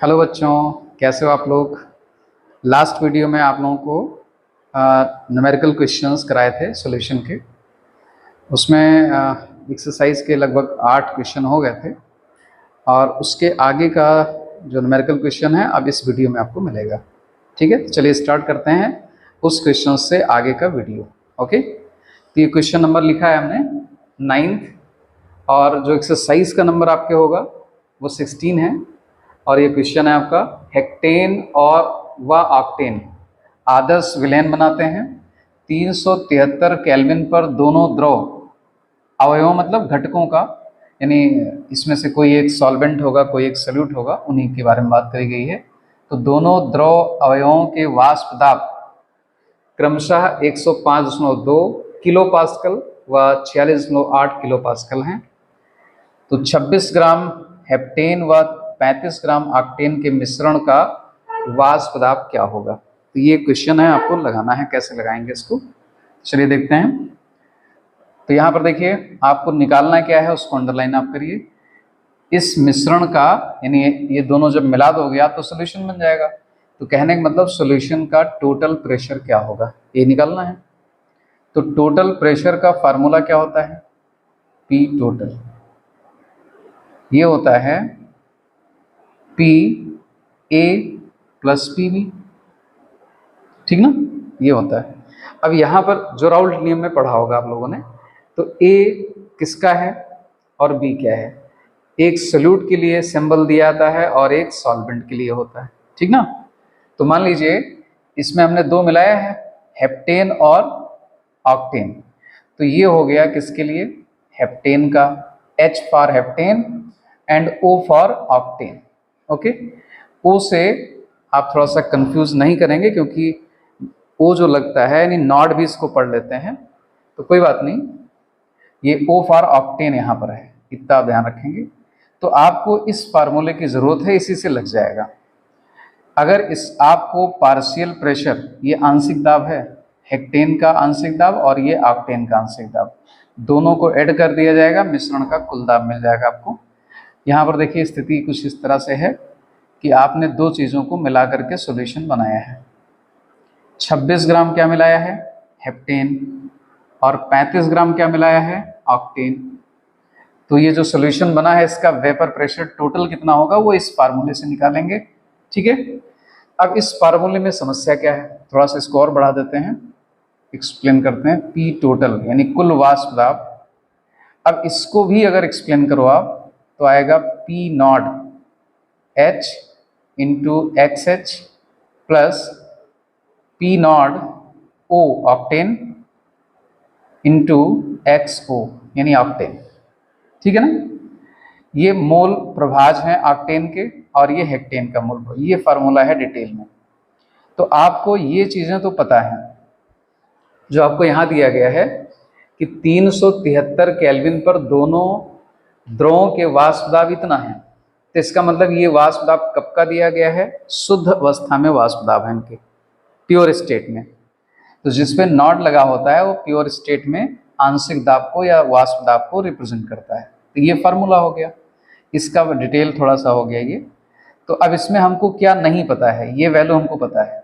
Hello बच्चों, कैसे हो आप लोग। लास्ट वीडियो में आप लोगों को न्यूमेरिकल क्वेश्चंस कराए थे सॉल्यूशन के। उसमें एक्सरसाइज के लगभग 8 क्वेश्चन हो गए थे और उसके आगे का जो न्यूमेरिकल क्वेश्चन है अब इस वीडियो में आपको मिलेगा। ठीक है, तो चलिए स्टार्ट करते हैं उस क्वेश्चन से आगे का वीडियो। ओके, तो ये क्वेश्चन नंबर लिखा है हमने 9th और जो एक्सरसाइज का नंबर आपके होगा वो 16 है। और ये क्वेश्चन है आपका, हेक्टेन और व ऑक्टेन आदर्श विलयन बनाते हैं 373 केल्विन पर दोनों द्रव अवयवों मतलब घटकों का, यानी इसमें से कोई एक सॉल्वेंट होगा कोई एक सॉल्यूट होगा, उन्हीं के बारे में बात करी गई है। तो दोनों द्रव अवयवों के वाष्प दाब क्रमशः 105.2 किलो पास्कल व 46.8 किलो पास्कल हैं। तो 26 ग्राम हेप्टेन व 35 ग्राम ऑक्टेन के मिश्रण का वाष्प दाब क्या होगा। तो ये क्वेश्चन है, आपको लगाना है। कैसे लगाएंगे इसको, चलिए देखते हैं। तो यहाँ पर देखिए, आपको निकालना क्या है उसको अंडरलाइन आप करिए। इस मिश्रण का, यानी ये दोनों जब मिला दोगे आप तो सोल्यूशन बन जाएगा। तो कहने का मतलब सोल्यूशन का टोटल प्रेशर क्या होगा ये निकालना है। तो टोटल प्रेशर का फार्मूला क्या होता है, पी टोटल। ये होता है P A plus P B, ठीक ना, ये होता है। अब यहाँ पर जो राउल्ट नियम में पढ़ा होगा आप लोगों ने, तो ए किसका है और बी क्या है। एक सोल्यूट के लिए सिंबल दिया जाता है और एक सॉल्वेंट के लिए होता है, ठीक ना। तो मान लीजिए इसमें हमने दो मिलाया है, हेप्टेन और ऑक्टेन। तो ये हो गया किसके लिए, हेप्टेन का, H for heptane and O for octane. Okay, O से आप थोड़ा सा कंफ्यूज नहीं करेंगे क्योंकि O जो लगता है, यानी नॉट भी इसको पढ़ लेते हैं तो कोई बात नहीं। ये O फॉर ऑक्टेन यहाँ पर है, इतना आप ध्यान रखेंगे। तो आपको इस फार्मूले की जरूरत है, इसी से लग जाएगा। अगर इस आपको पार्शियल प्रेशर, ये आंशिक दाब है, हेक्टेन का आंशिक दाब और ये ऑक्टेन का आंशिक दाब, दोनों को ऐड कर दिया जाएगा, मिश्रण का कुल दाब मिल जाएगा आपको। यहाँ पर देखिए स्थिति कुछ इस तरह से है कि आपने दो चीज़ों को मिला करके सॉल्यूशन बनाया है। 26 ग्राम क्या मिलाया है, हेप्टेन, और 35 ग्राम क्या मिलाया है, ऑक्टेन। तो ये जो सॉल्यूशन बना है इसका वेपर प्रेशर टोटल कितना होगा वो इस फार्मूले से निकालेंगे, ठीक है। अब इस फार्मूले में समस्या क्या है, थोड़ा सा इसको और बढ़ा देते हैं, एक्सप्लेन करते हैं। पी टोटल यानी कुल वाष्प दाब। अब इसको भी अगर एक्सप्लेन करो आप तो आएगा P not H into X H plus P not O octane into X O यानी ऑक्टेन, ठीक है ना। ये मोल प्रभाज हैं ऑक्टेन के और ये हेक्टेन का मोल, ये फार्मूला है डिटेल में। तो आपको ये चीज़ें तो पता है, जो आपको यहाँ दिया गया है कि 373 केल्विन पर दोनों द्रवों के वाष्प दाब इतना है। तो इसका मतलब ये वाष्प दाब कब का दिया गया है, शुद्ध अवस्था में वाष्प दाब है इनके, प्योर स्टेट में। तो जिसपे नॉट लगा होता है वो प्योर स्टेट में आंशिक दाब को या वाष्प दाब को रिप्रेजेंट करता है। तो ये फार्मूला हो गया, इसका डिटेल थोड़ा सा हो गया ये। तो अब इसमें हमको क्या नहीं पता है, ये वैल्यू हमको पता है,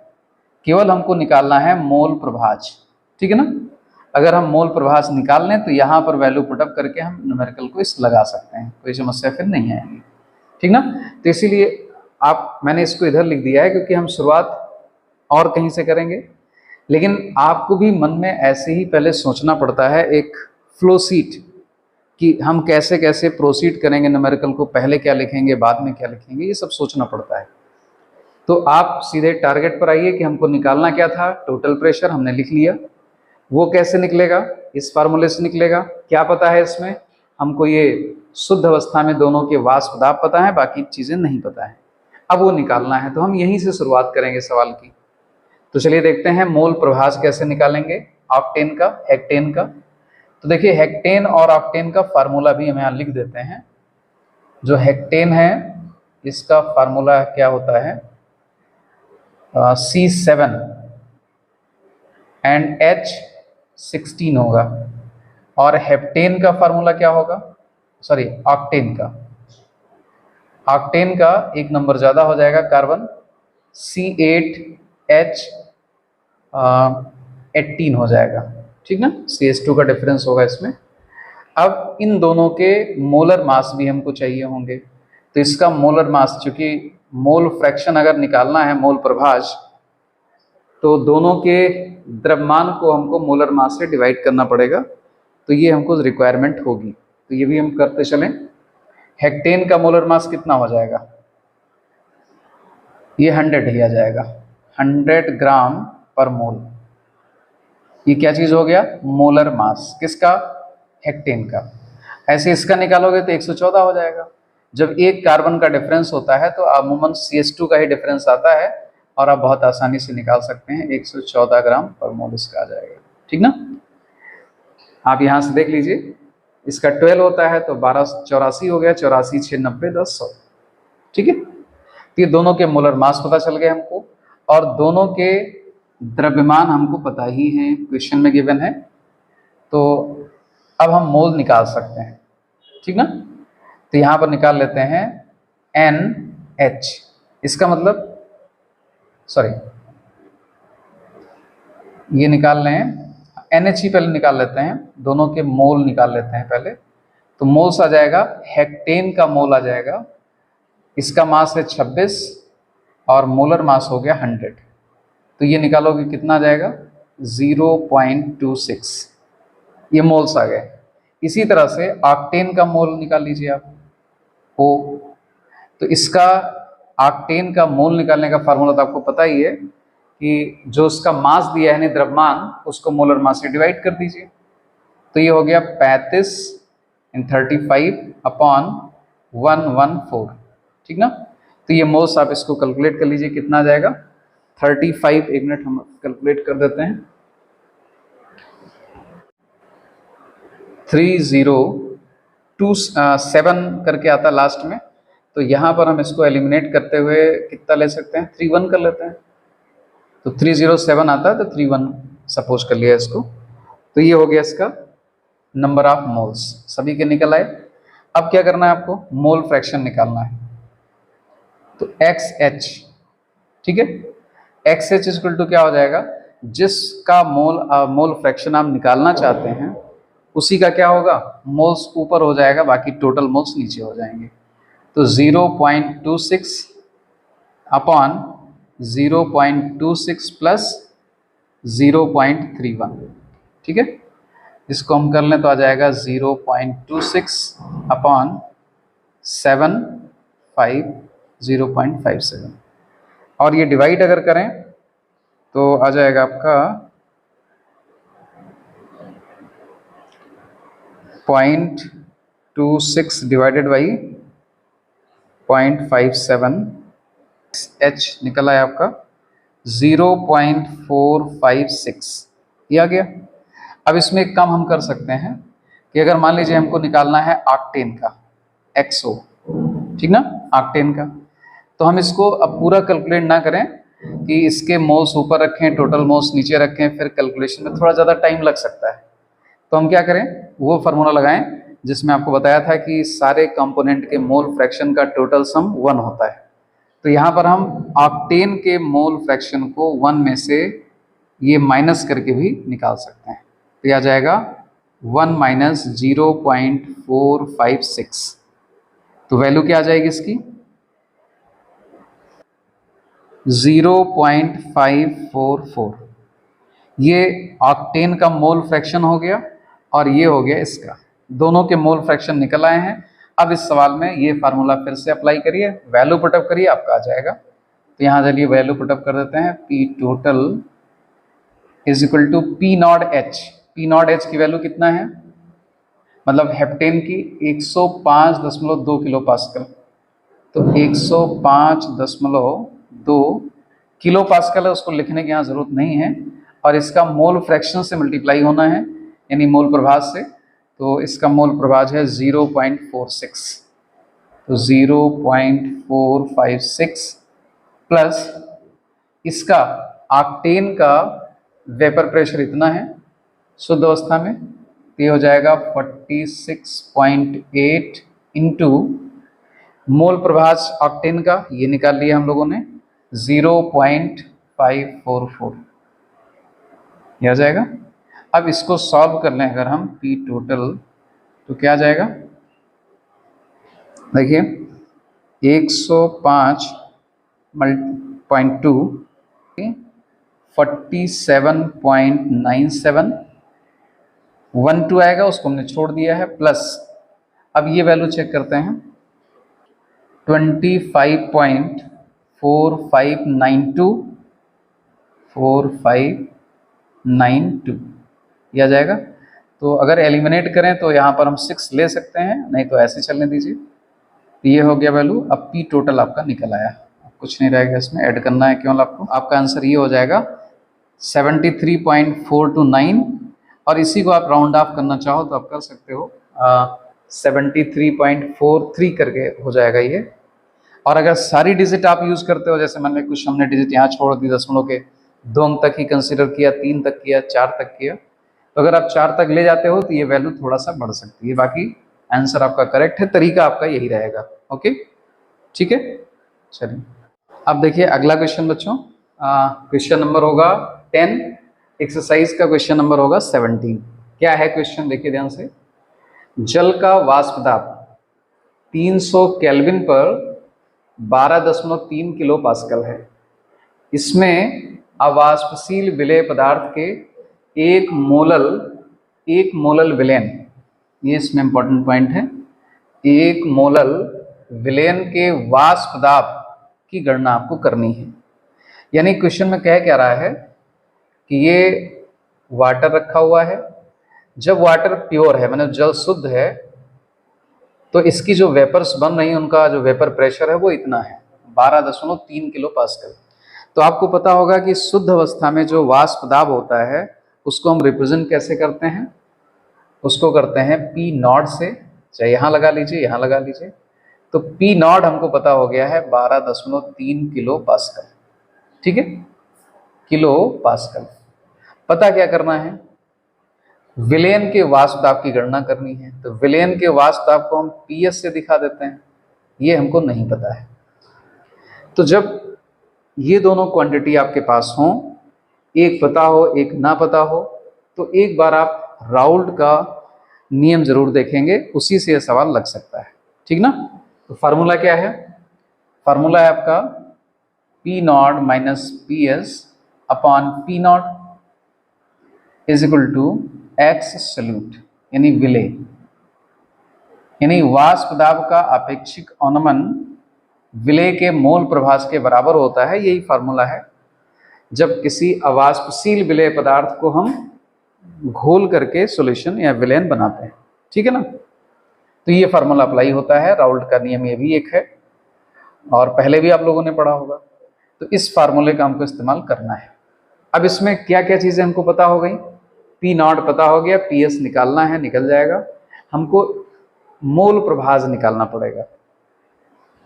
केवल हमको निकालना है मोल प्रभाज, ठीक है ना। अगर हम मोल प्रभाज निकाल लें तो यहाँ पर वैल्यू पुटअप करके हम न्यूमेरिकल को इस लगा सकते हैं, कोई समस्या फिर नहीं आएगी, ठीक ना। तो इसीलिए मैंने इसको इधर लिख दिया है क्योंकि हम शुरुआत और कहीं से करेंगे, लेकिन आपको भी मन में ऐसे ही पहले सोचना पड़ता है, एक फ्लो सीट कि हम कैसे कैसे प्रोसीड करेंगे न्यूमेरिकल को, पहले क्या लिखेंगे बाद में क्या लिखेंगे, ये सब सोचना पड़ता है। तो आप सीधे टारगेट पर आइए कि हमको निकालना क्या था, टोटल प्रेशर हमने लिख लिया। वो कैसे निकलेगा, इस फार्मूले से निकलेगा। क्या पता है इसमें हमको, ये शुद्ध अवस्था में दोनों के वाष्प दाब पता है, बाकी चीज़ें नहीं पता है। अब वो निकालना है तो हम यहीं से शुरुआत करेंगे सवाल की। तो चलिए देखते हैं मोल प्रभाज कैसे निकालेंगे ऑक्टेन का, हेक्टेन का। तो देखिए हेक्टेन और ऑक्टेन का फार्मूला भी हम यहाँ लिख देते हैं। जो हेक्टेन है इसका फार्मूला क्या होता है, C7 एंड H16 होगा। और हेप्टेन का फार्मूला क्या होगा, सॉरी ऑक्टेन का, ऑक्टेन का एक नंबर ज़्यादा हो जाएगा कार्बन, C8H18 हो जाएगा, ठीक ना। CH2 का डिफरेंस होगा इसमें। अब इन दोनों के मोलर मास भी हमको चाहिए होंगे, तो इसका मोलर मास, चूंकि मोल फ्रैक्शन अगर निकालना है, मोल प्रभाज, तो दोनों के द्रव्यमान को हमको मोलर मास से डिवाइड करना पड़ेगा, तो ये हमको रिक्वायरमेंट होगी, तो ये भी हम करते चलें। हेक्टेन का मोलर मास कितना हो जाएगा, ये 100 ही आ जाएगा, 100 ग्राम पर मोल। ये क्या चीज़ हो गया, मोलर मास, किसका, हेक्टेन का। ऐसे इसका निकालोगे तो 114 हो जाएगा। जब एक कार्बन का डिफरेंस होता है तो अमूमन CH2 का ही डिफरेंस आता है, और आप बहुत आसानी से निकाल सकते हैं, 114 ग्राम पर मोल इसका आ जाएगा, ठीक ना। आप यहाँ से देख लीजिए, इसका 12 होता है तो 1284 हो गया, 84 6 90 10 100, ठीक है। तो ये दोनों के मोलर मास पता चल गए हमको, और दोनों के द्रव्यमान हमको पता ही है, क्वेश्चन में गिवन है, तो अब हम मोल निकाल सकते हैं, ठीक ना। तो यहाँ पर निकाल लेते हैं NH, इसका मतलब, सॉरी, ये निकाल लें, NH ही पहले निकाल लेते हैं, दोनों के मोल निकाल लेते हैं पहले। तो मोल्स आ जाएगा, हेक्टेन का मोल आ जाएगा, इसका मास है 26 और मोलर मास हो गया 100, तो ये निकालोगे कितना आ जाएगा, 0.26, ये मोल्स आ गए। इसी तरह से ऑक्टेन का मोल निकाल लीजिए आप, O, तो इसका ऑक्टेन का मोल निकालने का फार्मूला तो आपको पता ही है कि जो उसका मास दिया है, यानी द्रव्यमान, उसको मोलर मास से डिवाइड कर दीजिए, तो ये हो गया 35 × 35/114, ठीक ना। तो ये मोल्स आप इसको कैलकुलेट कर लीजिए, कितना आ जाएगा 35, एक मिनट हम कैलकुलेट कर देते हैं, 3027 करके आता लास्ट में, तो यहाँ पर हम इसको एलिमिनेट करते हुए कितना ले सकते हैं, 31 कर लेते हैं, तो 307 आता है, तो 31 सपोज कर लिया इसको, तो ये हो गया इसका नंबर ऑफ मोल्स, सभी के निकल आए। अब क्या करना है आपको, मोल फ्रैक्शन निकालना है, तो XH, ठीक है, XH इक्वल टू क्या हो जाएगा, जिसका मोल फ्रैक्शन आप निकालना चाहते हैं उसी का क्या होगा, मोल्स ऊपर हो जाएगा, बाकी टोटल मोल्स नीचे हो जाएंगे, तो 0.26 अपॉन 0.26 प्लस 0.31, ठीक है। इसको हम कर लें तो आ जाएगा 0.26 अपॉन 0.57, और ये डिवाइड अगर करें तो आ जाएगा आपका 0.26 डिवाइडेड बाई 0.57, H निकला है आपका 0.456, ये आ गया। अब इसमें एक काम हम कर सकते हैं कि अगर मान लीजिए हमको निकालना है ऑक्टेन का, XO, ठीक ना, ऑक्टेन का, तो हम इसको अब पूरा कैलकुलेट ना करें कि इसके मोल्स ऊपर रखें, टोटल मोल्स नीचे रखें, फिर कैलकुलेशन में थोड़ा ज़्यादा टाइम लग सकता है, तो हम क्या करें, वो फार्मूला लगाएं जिसमें आपको बताया था कि सारे कंपोनेंट के मोल फ्रैक्शन का टोटल सम 1 होता है। तो यहाँ पर हम ऑक्टेन के मोल फ्रैक्शन को 1 में से ये माइनस करके भी निकाल सकते हैं, तो यह आ जाएगा 1 माइनस 0.456, तो वैल्यू क्या आ जाएगी इसकी, 0.544। ये ऑक्टेन का मोल फ्रैक्शन हो गया, और ये हो गया इसका, दोनों के मोल फ्रैक्शन निकल आए हैं। अब इस सवाल में ये फार्मूला फिर से अप्लाई करिए, वैल्यू पुटअप करिए, आपका आ जाएगा। तो यहाँ चलिए वैल्यू पुटअप कर देते हैं, P total is equal to P nought H। P nought H की वैल्यू कितना है, मतलब हेप्टेन की 105.2 किलो पास्कल, तो 105.2 किलो पास्कल है, उसको लिखने की यहाँ ज़रूरत नहीं है, और इसका मोल फ्रैक्शन से मल्टीप्लाई होना है, यानी मोल प्रभाज से, तो इसका मोल प्रभाज है 0.46, तो 0.456 प्लस इसका ऑक्टेन का वेपर प्रेशर इतना है शुद्ध अवस्था में, तो ये हो जाएगा 46.8 इंटू मोल प्रभाज ऑक्टेन का ये निकाल लिया हम लोगों ने 0.544, ये आ जाएगा। अब इसको सॉल्व कर लें अगर हम पी टोटल तो क्या आ जाएगा, देखिए 105.2 47.97 12 आएगा, उसको हमने छोड़ दिया है, प्लस अब ये वैल्यू चेक करते हैं 25.4592 ये आ जाएगा। तो अगर एलिमिनेट करें तो यहाँ पर हम 6 ले सकते हैं, नहीं तो ऐसे चलने दीजिए। तो ये हो गया वैल्यू। अब पी टोटल आपका निकल आया, कुछ नहीं रहेगा इसमें, ऐड करना है केवल आपको। आपका आंसर ये हो जाएगा 73.429, और इसी को आप राउंड ऑफ करना चाहो तो आप कर सकते हो 73.43 करके हो जाएगा ये। और अगर सारी डिजिट आप यूज़ करते हो, जैसे मान लीजिए कुछ हमने डिजिट यहाँ छोड़ दी, दशमलव के 2 अंक तक ही कंसीडर किया, 3 तक किया, 4 तक किया, तो अगर आप 4 तक ले जाते हो तो ये वैल्यू थोड़ा सा बढ़ सकती है। बाकी आंसर आपका करेक्ट है, तरीका आपका यही रहेगा। ओके, ठीक है, चलिए अब देखिए अगला क्वेश्चन बच्चों। क्वेश्चन नंबर होगा 10, एक्सरसाइज का क्वेश्चन नंबर होगा 17। क्या है क्वेश्चन, देखिए ध्यान से। जल का वाष्प दाब 300 केल्विन पर 12.3 किलो पास्कल है। इसमें अवाष्पशील विलेय पदार्थ के एक मोलल विलयन, ये इसमें इंपॉर्टेंट पॉइंट है, एक मोलल विलयन के वाष्प दाब की गणना आपको करनी है। यानी क्वेश्चन में क्या रहा है कि ये वाटर रखा हुआ है, जब वाटर प्योर है, मतलब जल शुद्ध है, तो इसकी जो वेपर्स बन रही हैं उनका जो वेपर प्रेशर है वो इतना है 12.3 किलो पास्कल। तो आपको पता होगा कि शुद्ध अवस्था में जो वाष्प दाब होता है उसको हम रिप्रेजेंट कैसे करते हैं, उसको करते हैं पी नॉट से, चाहे यहाँ लगा लीजिए, यहाँ लगा लीजिए। तो पी नॉट हमको पता हो गया है 12.3 किलो पास्कल, ठीक है, किलो पास्कल। पता क्या करना है, विलयन के वाष्प दाब की गणना करनी है। तो विलयन के वाष्प दाब को हम पीएस से दिखा देते हैं, ये हमको नहीं पता है। तो जब ये दोनों क्वांटिटी आपके पास हों, एक पता हो एक ना पता हो, तो एक बार आप राउल्ट का नियम जरूर देखेंगे, उसी से यह सवाल लग सकता है, ठीक ना। तो फार्मूला क्या है, फार्मूला है आपका P nought minus P S upon P nought is equal to X solute, यानी विलेय, यानी वाष्प दाब का अपेक्षिक अनुमान विलेय के मोल प्रभास के बराबर होता है। यही फार्मूला है जब किसी अवाष्पशील विलेय पदार्थ को हम घोल करके सॉल्यूशन या विलयन बनाते हैं, ठीक है ना। तो ये फार्मूला अप्लाई होता है, राउल्ट का नियम ये भी एक है, और पहले भी आप लोगों ने पढ़ा होगा। तो इस फार्मूले का हमको इस्तेमाल करना है। अब इसमें क्या क्या चीज़ें हमको पता हो गई, पी नॉट पता हो गया, पी एस निकालना है, निकल जाएगा। हमको मोल प्रभाज निकालना पड़ेगा।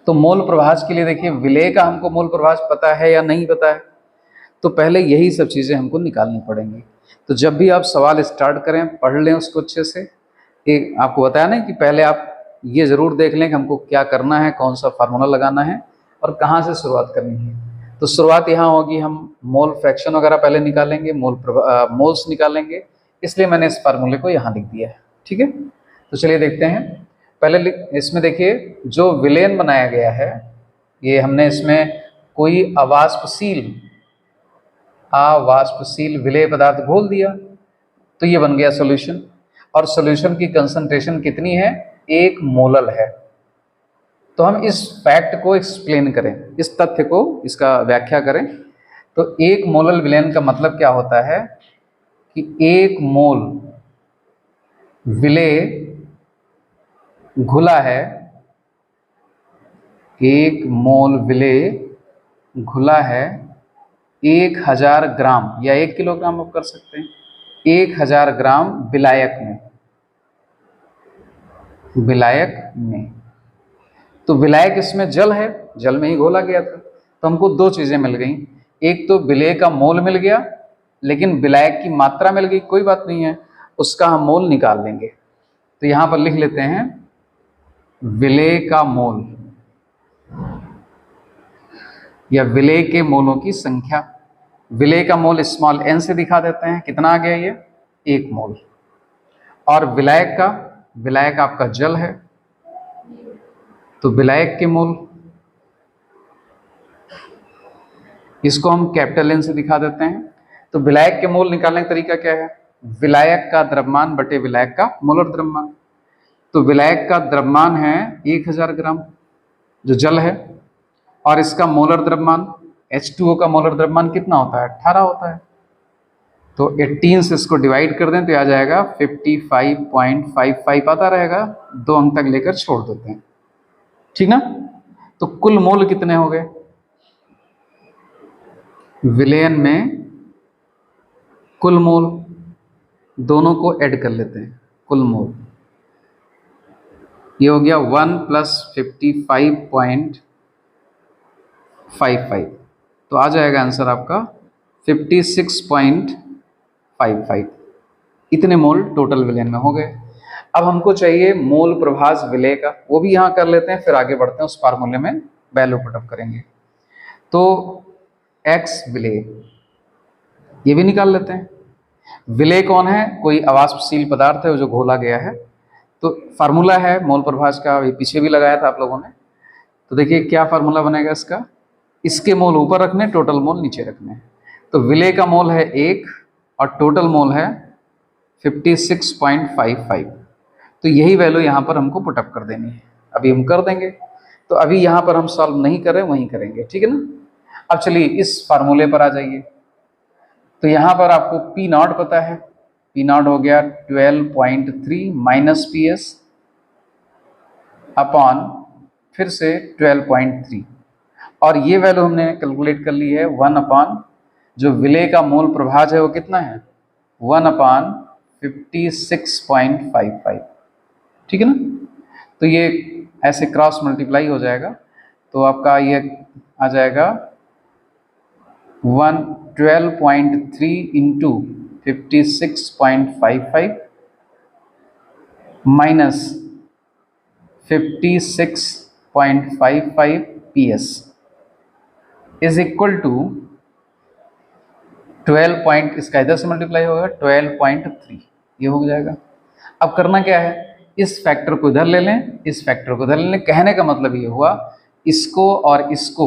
तो मोल प्रभाज के लिए देखिए, विलेय का हमको मोल प्रभाज पता है या नहीं पता है, तो पहले यही सब चीज़ें हमको निकालनी पड़ेंगी। तो जब भी आप सवाल स्टार्ट करें, पढ़ लें उसको अच्छे से। एक आपको बताया ना कि पहले आप ये ज़रूर देख लें कि हमको क्या करना है, कौन सा फार्मूला लगाना है और कहाँ से शुरुआत करनी है। तो शुरुआत यहाँ होगी, हम मोल फ्रैक्शन वगैरह पहले निकालेंगे, मोल्स निकालेंगे, इसलिए मैंने इस फार्मूले को यहाँ लिख दिया है, ठीक है। तो चलिए देखते हैं। पहले इसमें देखिए जो विलयन बनाया गया है, ये हमने इसमें कोई अवाष्पशील विलेय पदार्थ घोल दिया, तो ये बन गया सॉल्यूशन। और सॉल्यूशन की कंसंट्रेशन कितनी है, 1 मोलल है। तो हम इस फैक्ट को एक्सप्लेन करें, इस तथ्य को, इसका व्याख्या करें। तो 1 मोलल विलयन का मतलब क्या होता है कि 1 मोल विलेय घुला है, 1 मोल विलेय घुला है 1000 ग्राम या 1 किलोग्राम आप कर सकते हैं, 1000 ग्राम विलायक में। तो विलायक इसमें जल है, जल में ही घोला गया था। तो हमको 2 चीज़ें मिल गई, एक तो विलेय का मोल मिल गया, लेकिन विलायक की मात्रा मिल गई, कोई बात नहीं है, उसका हम मोल निकाल लेंगे। तो यहाँ पर लिख लेते हैं विलेय का मोल, या विलेय के मोलों की संख्या। विलेय का मोल स्मॉल n से दिखा देते हैं, कितना आ गया ये 1 मोल। और विलायक आपका जल है, तो विलायक के मोल इसको हम कैपिटल N से दिखा देते हैं। तो विलायक के मोल निकालने का तरीका क्या है, विलायक का द्रव्यमान बटे विलायक का मोलर द्रव्यमान। तो विलायक का द्रव्यमान है 1000 ग्राम जो जल है, और इसका मोलर द्रव्यमान H2O का मोलर द्रव्यमान कितना होता है 18 होता है। तो 18 से इसको डिवाइड कर दें तो आ जाएगा 55.55 आता रहेगा, 2 अंक तक लेकर छोड़ देते हैं, ठीक ना। तो कुल मोल कितने हो गए, विलयन में कुल मोल, दोनों को ऐड कर लेते हैं, कुल मोल ये हो गया 1 + 55.55, तो आ जाएगा आंसर आपका 56.55। इतने मोल टोटल विलयन में हो गए। अब हमको चाहिए मोल प्रभास विलेय का, वो भी यहाँ कर लेते हैं, फिर आगे बढ़ते हैं, उस फार्मूले में वैल्यू पुटअप करेंगे। तो x विलेय ये भी निकाल लेते हैं। विलेय कौन है, कोई अवाष्पशील पदार्थ है जो घोला गया है। तो फार्मूला है मोल प्रभास का, अभी पीछे भी लगाया था आप लोगों ने। तो देखिए क्या फार्मूला बनेगा इसका, इसके मोल ऊपर रखने, टोटल मोल नीचे रखने। तो विलेय का मोल है 1 और टोटल मोल है 56.55। तो यही वैल्यू यहाँ पर हमको पुटअप कर देनी है, अभी हम कर देंगे। तो अभी यहाँ पर हम सॉल्व नहीं कर रहे, वहीं करेंगे, ठीक है ना। अब चलिए इस फार्मूले पर आ जाइए। तो यहाँ पर आपको P0 पता है, P0 हो गया 12.3 माइनस PS अपॉन फिर से 12.3, और ये वैल्यू हमने कैलकुलेट कर ली है 1 अपॉन जो विलेय का मोल प्रभाज है वो कितना है 1/56.55, ठीक है ना। तो ये ऐसे क्रॉस मल्टीप्लाई हो जाएगा, तो आपका ये आ जाएगा 12.3 into 56.55 minus 56.55 PS is equal to 12 इसका इधर से मल्टीप्लाई होगा 12.3, ये हो जाएगा। अब करना क्या है, इस फैक्टर को इधर ले लें, इस फैक्टर को इधर ले लें। कहने का मतलब ये हुआ इसको और इसको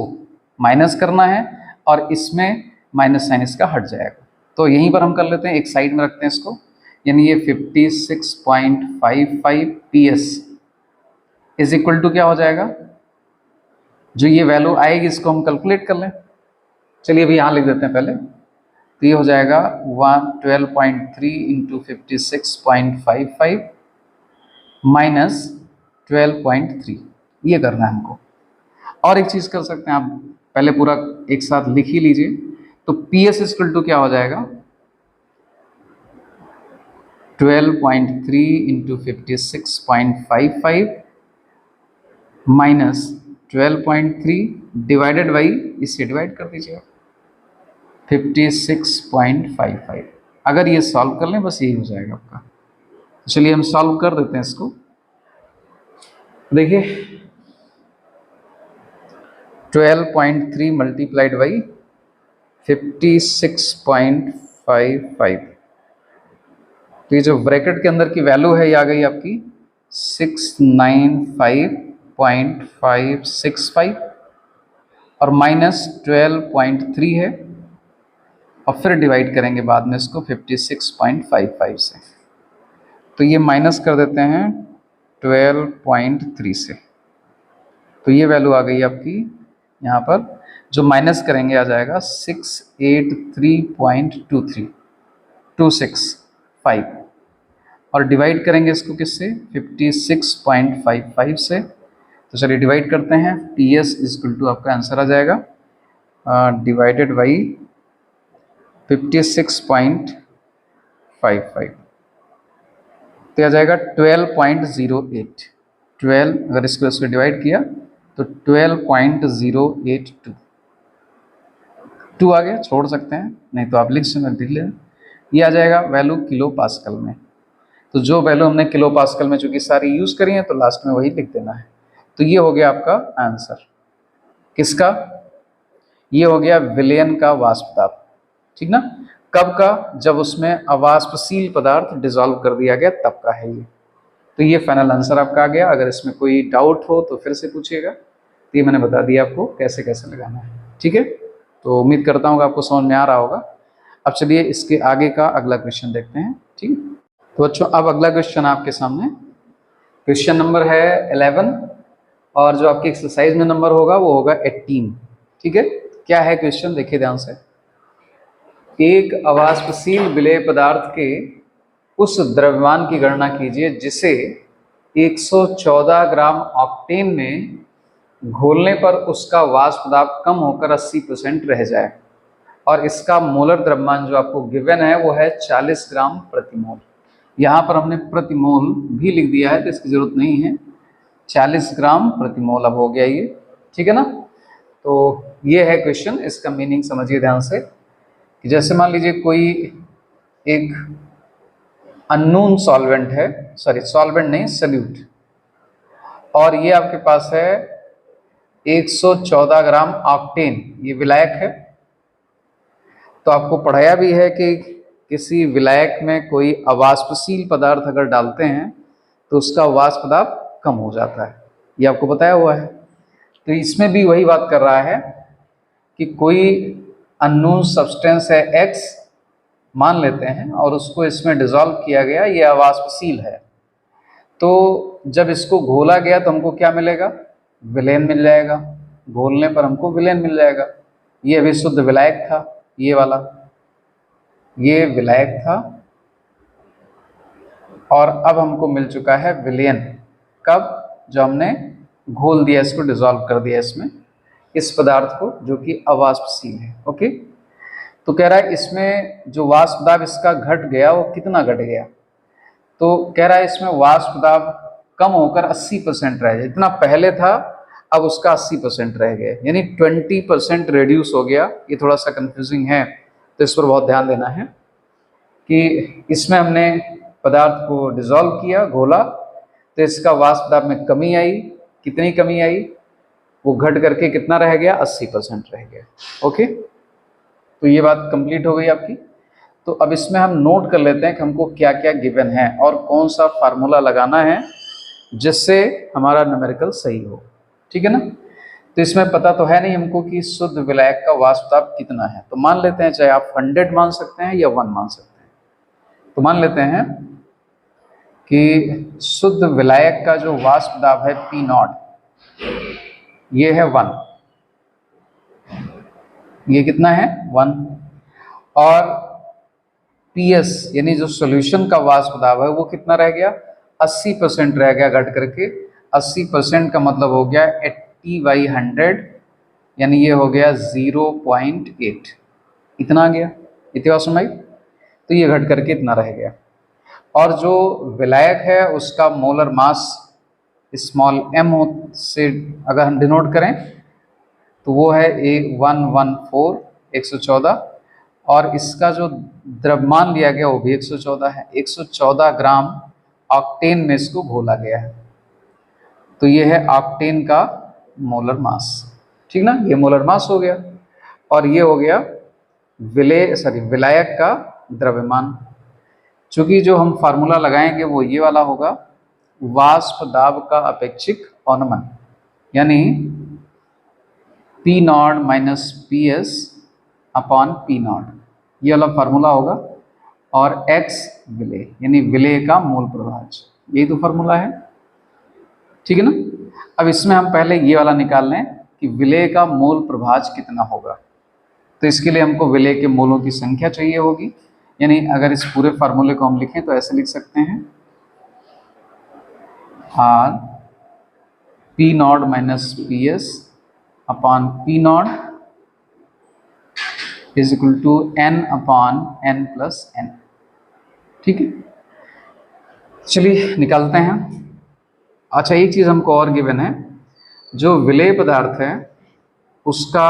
माइनस करना है, और इसमें माइनस साइन इसका हट जाएगा। तो यहीं पर हम कर लेते हैं, एक साइड में रखते हैं इसको, यानी ये 56.55 PS इज इक्वल टू क्या हो जाएगा, जो ये वैल्यू आएगी इसको हम कैलकुलेट कर लें। चलिए अभी यहाँ लिख देते हैं पहले। तो ये हो जाएगा 12.3 इंटू 56.55 माइनस 12.3, ये करना है हमको। और एक चीज़ कर सकते हैं, आप पहले पूरा एक साथ लिख ही लीजिए। तो PS इक्वल टू क्या हो जाएगा 12.3 इंटू 56.55 माइनस 12.3 डिवाइडेड बाई, इससे डिवाइड कर दीजिए 56.55। अगर ये सॉल्व कर लें बस यही हो जाएगा आपका। चलिए हम सॉल्व कर देते हैं इसको। देखिए 12.3 मल्टीप्लाइड बाई 56.55, तो ये जो ब्रैकेट के अंदर की वैल्यू है ये आ गई आपकी 695.565 और माइनस 12.3 है, और फिर डिवाइड करेंगे बाद में इसको 56.55 से। तो ये माइनस कर देते हैं 12.3 से, तो ये वैल्यू आ गई आपकी यहाँ पर, जो माइनस करेंगे आ जाएगा 683.235, और डिवाइड करेंगे इसको किससे 56.55 से। तो चलिए डिवाइड करते हैं, PS इक्वल टू आपका आंसर आ जाएगा डिवाइडेड बाई 56.55, तो आ जाएगा 12.08। 12 अगर इसको डिवाइड किया तो 12.082 2 आ गया, छोड़ सकते हैं नहीं तो आप लिख लें। ये आ जाएगा वैल्यू किलो पास्कल में। तो जो वैल्यू हमने किलो पास्कल में चूंकि सारी यूज़ करी है तो लास्ट में वही लिख देना है। तो ये हो गया आपका आंसर किसका, ये हो गया विलयन का वाष्प दाब, ठीक ना। कब का? जब उसमें अवाष्पशील पदार्थ डिसॉल्व कर दिया गया तब का है ये। तो ये फाइनल आंसर आपका आ गया। अगर इसमें कोई डाउट हो तो फिर से पूछिएगा। तो ये मैंने बता दिया आपको कैसे कैसे लगाना है, ठीक है। तो उम्मीद करता हूँ कि आपको समझ में आ रहा होगा। अब चलिए इसके आगे का अगला क्वेश्चन देखते हैं, ठीक है। तो बच्चों अब अगला क्वेश्चन आपके सामने, क्वेश्चन नंबर है 11 और जो आपकी एक्सरसाइज में नंबर होगा वो होगा 18, ठीक है। क्या है क्वेश्चन, देखिए ध्यान से। एक अवाष्पशील विलेय पदार्थ के उस द्रव्यमान की गणना कीजिए जिसे 114 ग्राम ऑक्टेन में घोलने पर उसका वाष्प दाब कम होकर 80% रह जाए और इसका मोलर द्रव्यमान जो आपको गिवन है वो है 40 ग्राम प्रति मोल। यहाँ पर हमने प्रति मोल भी लिख दिया है तो इसकी जरूरत नहीं है, 40 ग्राम प्रति मोल अब हो गया ये, ठीक है ना। तो ये है क्वेश्चन, इसका मीनिंग समझिए ध्यान से कि जैसे मान लीजिए कोई एक अननोन सॉल्वेंट है, सॉरी सॉल्वेंट नहीं सल्यूट, और ये आपके पास है 114 ग्राम ऑक्टेन, ये विलायक है। तो आपको पढ़ाया भी है कि किसी विलायक में कोई अवाष्पशील पदार्थ अगर डालते हैं तो उसका वाष्प दाब कम हो जाता है, ये आपको बताया हुआ है। तो इसमें भी वही बात कर रहा है कि कोई अननोन सब्सटेंस है X मान लेते हैं और उसको इसमें डिसॉल्व किया गया, ये अवाष्पशील है। तो जब इसको घोला गया तो हमको क्या मिलेगा? विलेन मिल जाएगा, घोलने पर हमको विलेन मिल जाएगा। ये अभी शुद्ध विलायक था, ये वाला ये विलायक था और अब हमको मिल चुका है विलेन। कब? जो हमने घोल दिया, इसको डिसॉल्व कर दिया इसमें, इस पदार्थ को जो कि अवाष्पशील है, ओके। तो कह रहा है इसमें जो वाष्प दाब इसका घट गया वो कितना घट गया? तो कह रहा है इसमें वाष्प दाब कम होकर 80% रह गया, इतना पहले था अब उसका 80% रह गया, यानी 20% रिड्यूस हो गया। ये थोड़ा सा कंफ्यूजिंग है तो इस पर बहुत ध्यान देना है कि इसमें हमने पदार्थ को डिसॉल्व किया, घोला, तो इसका वाष्प दाब में कमी आई। कितनी कमी आई? वो घट करके कितना रह गया? 80% रह गया, ओके। तो ये बात कंप्लीट हो गई आपकी। तो अब इसमें हम नोट कर लेते हैं कि हमको क्या क्या गिवन है और कौन सा फार्मूला लगाना है जिससे हमारा न्यूमेरिकल सही हो, ठीक है ना। तो इसमें पता तो है नहीं हमको कि शुद्ध विलायक का वाष्प दाब कितना है। तो मान लेते हैं, चाहे आप 100 मान सकते हैं या 1 मान सकते हैं। तो मान लेते हैं कि शुद्ध विलायक का जो वाष्प दाब है P0, ये है 1, ये कितना है? 1। और PS यानी जो सॉल्यूशन का वाष्प दाब है वो कितना रह गया? 80% रह गया घट करके। 80% का मतलब हो गया 80/100, यानी ये हो गया 0.8, इतना आ गया। इतनी बात सुनाई? तो ये घट करके इतना रह गया। और जो विलायक है उसका मोलर मास स्मॉल m से अगर हम डिनोट करें तो वो है 114 और इसका जो द्रव्यमान लिया गया वो भी 114 है। 114 ग्राम ऑक्टेन में इसको घोला गया है। तो ये है ऑक्टेन का मोलर मास, ठीक ना। ये मोलर मास हो गया और ये हो गया विलायक का द्रव्यमान। चूंकि जो हम फार्मूला लगाएंगे वो ये वाला होगा, वाष्प दाब का अपेक्षिक अवनमन, यानी P0 minus PS upon P0, ये वाला फार्मूला होगा। और X विलेय यानी विलेय का मोल प्रभाज, यही तो फार्मूला है, ठीक है ना। अब इसमें हम पहले ये वाला निकाल लें कि विलेय का मोल प्रभाज कितना होगा। तो इसके लिए हमको विलेय के मोलों की संख्या चाहिए होगी, यानी अगर इस पूरे फार्मूले को हम लिखें तो ऐसे लिख सकते हैं R P0 minus PS upon P0 is equal to N upon N plus N, ठीक है। चलिए निकालते हैं। अच्छा, एक चीज़ हमको और गिवन है, जो विलेय पदार्थ है उसका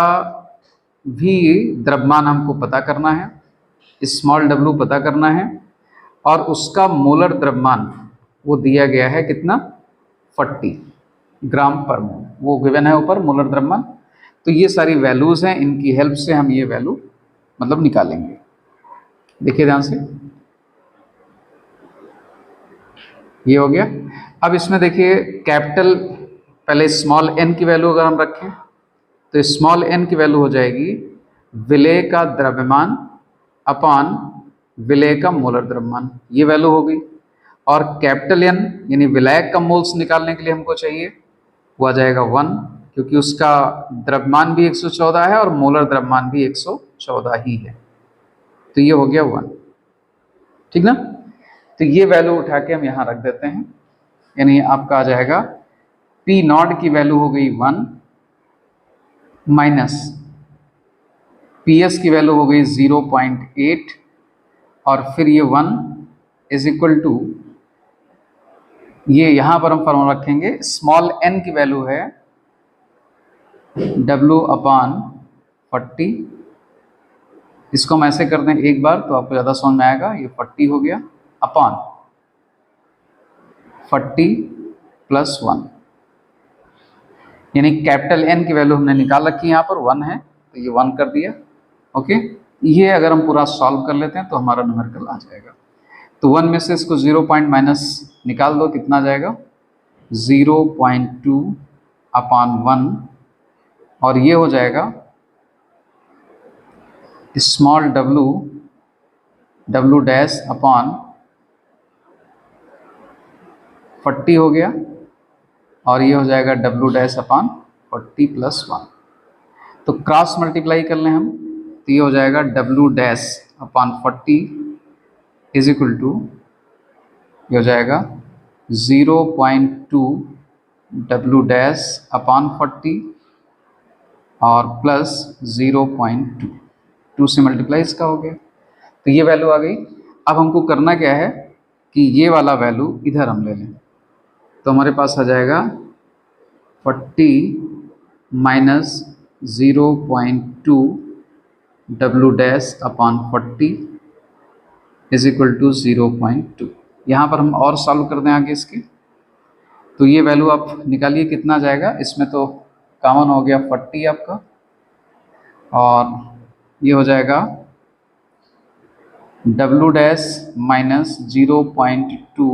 भी द्रव्यमान हमको पता करना है, स्मॉल w पता करना है, और उसका मोलर द्रव्यमान वो दिया गया है कितना? 40 ग्राम पर मोल, वो गिवन है ऊपर मोलर द्रव्यमान। तो ये सारी वैल्यूज हैं, इनकी हेल्प से हम ये वैल्यू मतलब निकालेंगे। देखिए ध्यान से, ये हो गया। अब इसमें देखिए कैपिटल, पहले स्मॉल n की वैल्यू अगर हम रखें तो स्मॉल n की वैल्यू हो जाएगी विलेय का द्रव्यमान अपॉन विलेय का मोलर द्रव्यमान, ये वैल्यू हो गई। और कैपिटल N यानी विलायक का मोल्स निकालने के लिए हमको चाहिए, वो आ जाएगा 1, क्योंकि उसका द्रव्यमान भी 114 है और मोलर द्रव्यमान भी 114 ही है, तो ये हो गया 1, ठीक ना। तो ये वैल्यू उठा के हम यहाँ रख देते हैं, यानी आपका आ जाएगा P नॉट की वैल्यू हो गई 1 माइनस PS की वैल्यू हो गई 0.8 और फिर ये 1 इज इक्वल टू, ये यहाँ पर हम फॉर्मूला रखेंगे, स्मॉल n की वैल्यू है W अपान 40, इसको हम ऐसे कर दें एक बार तो आपको ज़्यादा समझ में आएगा, ये 40 हो गया अपान 40 प्लस 1, यानी कैपिटल N की वैल्यू हमने निकाल रखी है, यहाँ पर 1 है तो ये 1 कर दिया। ओके, ये अगर हम पूरा सॉल्व कर लेते हैं तो हमारा न्यूमेरिकल आ जाएगा। तो 1 में से इसको 0 पॉइंट माइनस निकाल दो, कितना जाएगा 0.2 अपान 1, और ये हो जाएगा स्मॉल w डैश अपॉन 40 हो गया, और ये हो जाएगा w डैश अपॉन 40 प्लस 1। तो क्रॉस मल्टीप्लाई कर लें हम तो ये हो जाएगा w dash upon 40 is equal to, ये हो जाएगा 0.2 w डैश अपॉन 40 और प्लस 0.2, 2 से मल्टीप्लाई इसका हो गया, तो ये वैल्यू आ गई। अब हमको करना क्या है कि ये वाला वैल्यू इधर हम ले लें, तो हमारे पास आ जाएगा 40 minus 0.2 w dash upon 40 is equal to 0.2। यहाँ पर हम और सॉल्व कर दें आगे इसके, तो ये वैल्यू आप निकालिए कितना जाएगा, इसमें तो कॉमन हो गया 40 आपका, और ये हो जाएगा w dash minus 0.2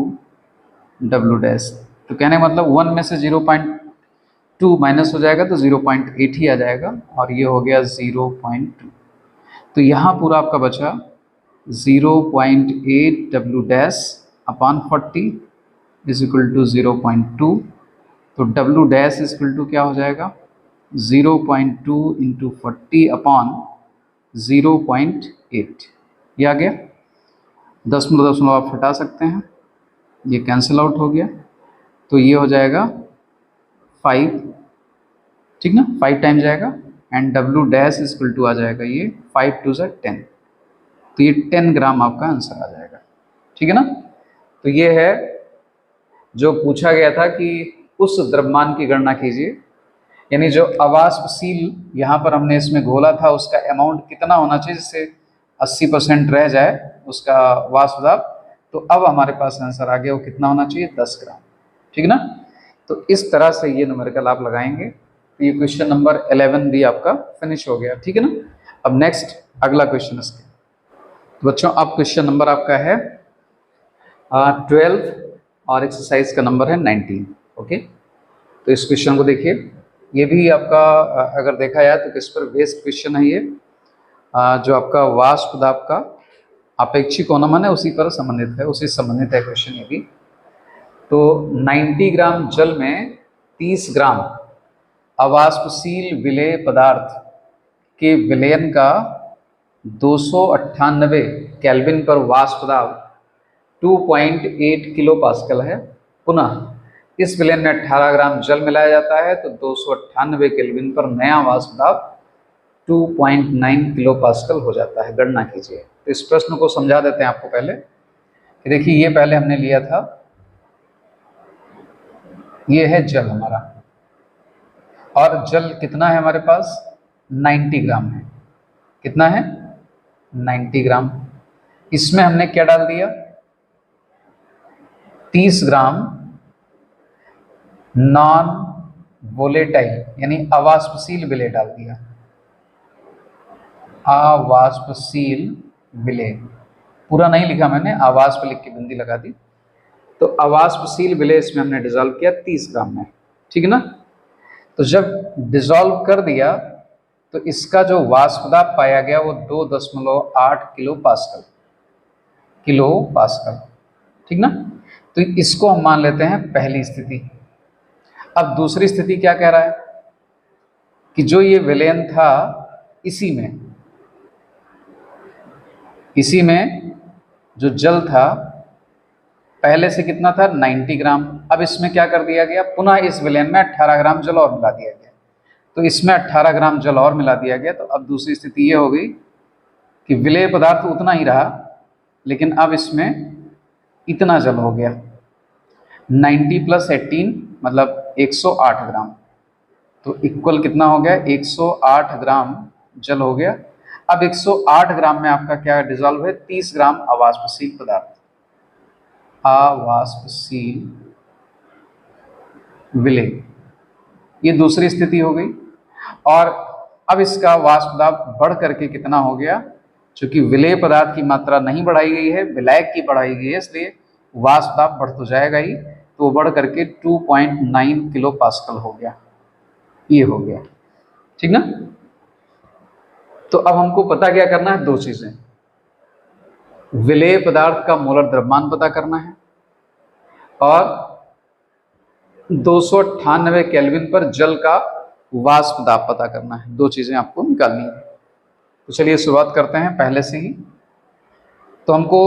w dash, तो कहने का मतलब 1 में से 0.2 माइनस हो जाएगा तो 0.8 ही आ जाएगा, और ये हो गया 0.2। तो यहाँ पूरा आपका बचा 0.8 w dash upon 40 is equal to 0.2, तो w dash is equal to क्या हो जाएगा 0.2 इंटू 40 अपॉन 0.8, ये आ गया। 10 आप हटा सकते हैं, ये कैंसिल आउट हो गया, तो ये हो जाएगा 5, ठीक ना, 5 टाइम जाएगा, and w dash is equal to आ जाएगा ये 5 2 से 10, तो ये 10 ग्राम आपका आंसर आ जाएगा, ठीक है ना। तो ये है जो पूछा गया था कि उस द्रव्यमान की गणना कीजिए, यानी जो अवाष्पशील यहाँ पर हमने इसमें घोला था उसका अमाउंट कितना होना चाहिए जिससे 80% रह जाए उसका वाष्प दाब, तो अब हमारे पास आंसर आ गया वो कितना होना चाहिए 10 ग्राम, ठीक ना। तो इस तरह से ये न्यूमेरिकल आप लगाएंगे, तो ये क्वेश्चन नंबर 11 भी आपका फिनिश हो गया, ठीक है ना। अब नेक्स्ट अगला क्वेश्चन इसके, तो बच्चों अब क्वेश्चन नंबर आपका है 12 और एक्सरसाइज का नंबर है 19। ओके, तो इस क्वेश्चन को देखिए, ये भी आपका अगर देखा जाए तो किस पर बेस्ड क्वेश्चन है ये, जो आपका वाष्प दाब का अपेक्षिक अनुमान है उसी पर संबंधित है, उसी संबंधित है क्वेश्चन ये भी। तो 90 ग्राम जल में 30 ग्राम अवाष्पशील विलेय पदार्थ के विलयन का 298 केल्विन पर वाष्प दाब 2.8 किलो पास्कल है। पुनः इस विलयन में 18 ग्राम जल मिलाया जाता है तो 298 केल्विन पर नया वाष्प दाब 2.9 किलो पास्कल हो जाता है। गणना कीजिए। तो इस प्रश्न को समझा देते हैं आपको पहले कि देखिए, ये पहले हमने लिया था, ये है जल हमारा, और जल कितना है हमारे पास 90 ग्राम है। कितना है 90 ग्राम। इसमें हमने क्या डाल दिया 30 ग्राम नॉन वोलेटाइल यानी अवाष्पशील विलेय डाल दिया, अवाष्पशील विलेय, पूरा नहीं लिखा मैंने, अवाष्प लिख के बिंदी लगा दी। तो अवाष्पशील विलेय इसमें हमने डिजोल्व किया 30 ग्राम में, ठीक है ना। तो जब डिजोल्व कर दिया तो इसका जो वाष्प दाब पाया गया वो 2.8 किलो पास्कल, ठीक ना। तो इसको हम मान लेते हैं पहली स्थिति। अब दूसरी स्थिति क्या कह रहा है कि जो ये विलयन था इसी में जो जल था पहले से कितना था 90 ग्राम, अब इसमें क्या कर दिया गया, पुनः इस विलयन में 18 ग्राम जल और मिला दिया गया। तो इसमें 18 ग्राम जल और मिला दिया गया। तो अब दूसरी स्थिति ये हो गई कि विलेय पदार्थ उतना ही रहा, लेकिन अब इसमें इतना जल हो गया, 90 + 18 मतलब 108 ग्राम। तो इक्वल कितना हो गया, 108 ग्राम जल हो गया। अब 108 ग्राम में आपका क्या डिजॉल्व है, 30 ग्राम अवाष्पशील पदार्थ, अवाष्पशील विलेय। ये दूसरी स्थिति हो गई। और अब इसका वाष्प दाब बढ़ करके कितना हो गया, चूंकि विलेय पदार्थ की मात्रा नहीं बढ़ाई गई है, विलायक की बढ़ाई गई है, इसलिए वाष्प दाब बढ़ तो जाएगा ही। तो बढ़ करके 2.9 किलो पास्कल हो गया, ये हो गया, ठीक ना। तो अब हमको पता क्या करना है, दो चीजें, विलेय पदार्थ का मोलर द्रव्यमान पता करना है और 298 केल्विन पर जल का वाष्प दाब पता करना है। दो चीजें आपको निकालनी है। तो चलिए शुरुआत करते हैं पहले से ही। तो हमको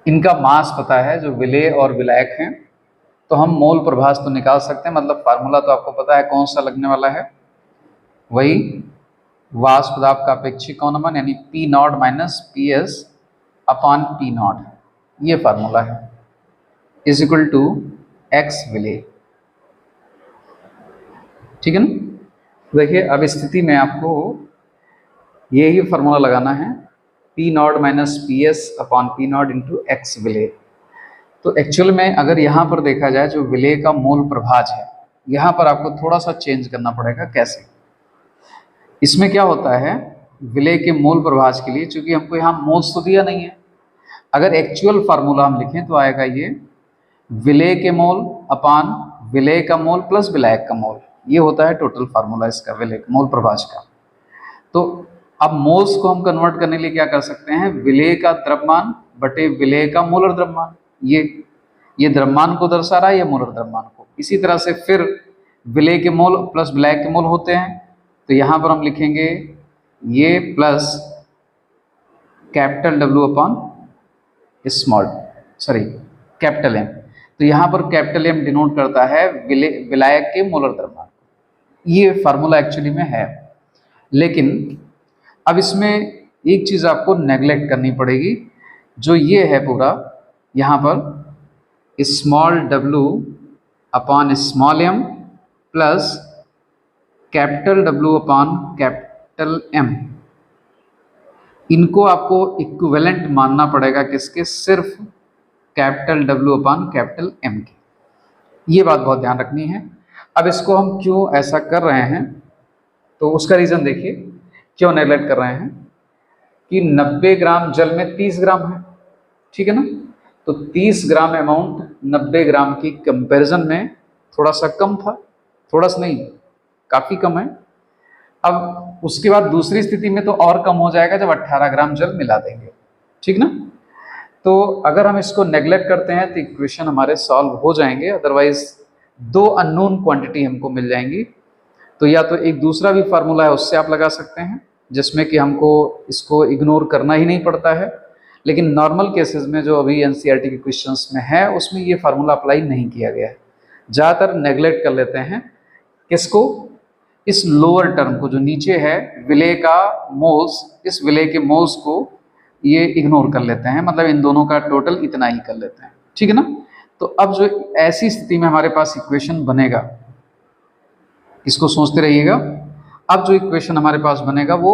इनका मास पता है जो विलेय और विलायक हैं, तो हम मोल प्रभास तो निकाल सकते हैं, मतलब फार्मूला तो आपको पता है कौन सा लगने वाला है, वही वाष्प दाब का अपेक्षिक अनुमान यानी P0 - PS अपॉन P0, ये फार्मूला है, इज इक्वल टू x विलेय, ठीक है ना। देखिए अब स्थिति में आपको यही फार्मूला लगाना है, P0 - PS upon P0 into x विलेय। तो एक्चुअल में अगर यहाँ पर देखा जाए जो विलेय का मोल प्रभाज है, यहाँ पर आपको थोड़ा सा चेंज करना पड़ेगा। कैसे, इसमें क्या होता है, विलेय के मोल प्रभाज के लिए चूंकि हमको यहाँ मोल्स तो दिया नहीं है, अगर एक्चुअल फार्मूला हम लिखें तो आएगा ये विलेय के मोल अपान विलेय का मोल प्लस विलायक का मोल, ये होता है टोटल फार्मूला इसका विलेय मोल प्रभाज का। तो अब मोल्स को हम कन्वर्ट करने के लिए क्या कर सकते हैं, विलेय का द्रव्यमान बटे विलेय का मोलर द्रव्यमान, ये द्रव्यमान को दर्शा रहा है, ये मोलर द्रव्यमान को। इसी तरह से फिर विलेय के मोल प्लस विलायक के मोल होते हैं, तो यहाँ पर हम लिखेंगे ये plus capital W upon capital M। तो यहाँ पर कैपिटल M डिनोट करता है विलायक के मोलर द्रव्यमान, ये फार्मूला एक्चुअली में है। लेकिन अब इसमें एक चीज़ आपको नेगलेक्ट करनी पड़ेगी, जो ये है पूरा यहाँ पर small w upon small m plus capital W upon capital M, इनको आपको इक्विवेलेंट मानना पड़ेगा किसके, सिर्फ capital W upon capital M के। ये बात बहुत ध्यान रखनी है। अब इसको हम क्यों ऐसा कर रहे हैं, तो उसका रीज़न देखिए क्यों नेगलेक्ट कर रहे हैं कि 90 ग्राम जल में 30 ग्राम है, ठीक है ना। तो 30 ग्राम अमाउंट 90 ग्राम की कंपैरिजन में थोड़ा सा कम था, थोड़ा सा नहीं काफ़ी कम है। अब उसके बाद दूसरी स्थिति में तो और कम हो जाएगा जब 18 ग्राम जल मिला देंगे, ठीक ना। तो अगर हम इसको नेगलेक्ट करते हैं तो इक्वेशन हमारे सॉल्व हो जाएंगे, अदरवाइज दो अननोन क्वांटिटी हमको मिल जाएंगी। तो या तो एक दूसरा भी फार्मूला है उससे आप लगा सकते हैं, जिसमें कि हमको इसको इग्नोर करना ही नहीं पड़ता है। लेकिन नॉर्मल केसेस में जो अभी एनसीईआरटी के क्वेश्चंस में है उसमें ये फार्मूला अप्लाई नहीं किया गया है, ज़्यादातर नेगलेक्ट कर लेते हैं किसको, इस लोअर टर्म को जो नीचे है विलेय का मोल्स, इस विलेय के मोल्स को ये इग्नोर कर लेते हैं, मतलब इन दोनों का टोटल इतना ही कर लेते हैं, ठीक है ना। तो अब जो ऐसी स्थिति में हमारे पास इक्वेशन बनेगा, इसको सोचते रहिएगा। अब जो इक्वेशन हमारे पास बनेगा वो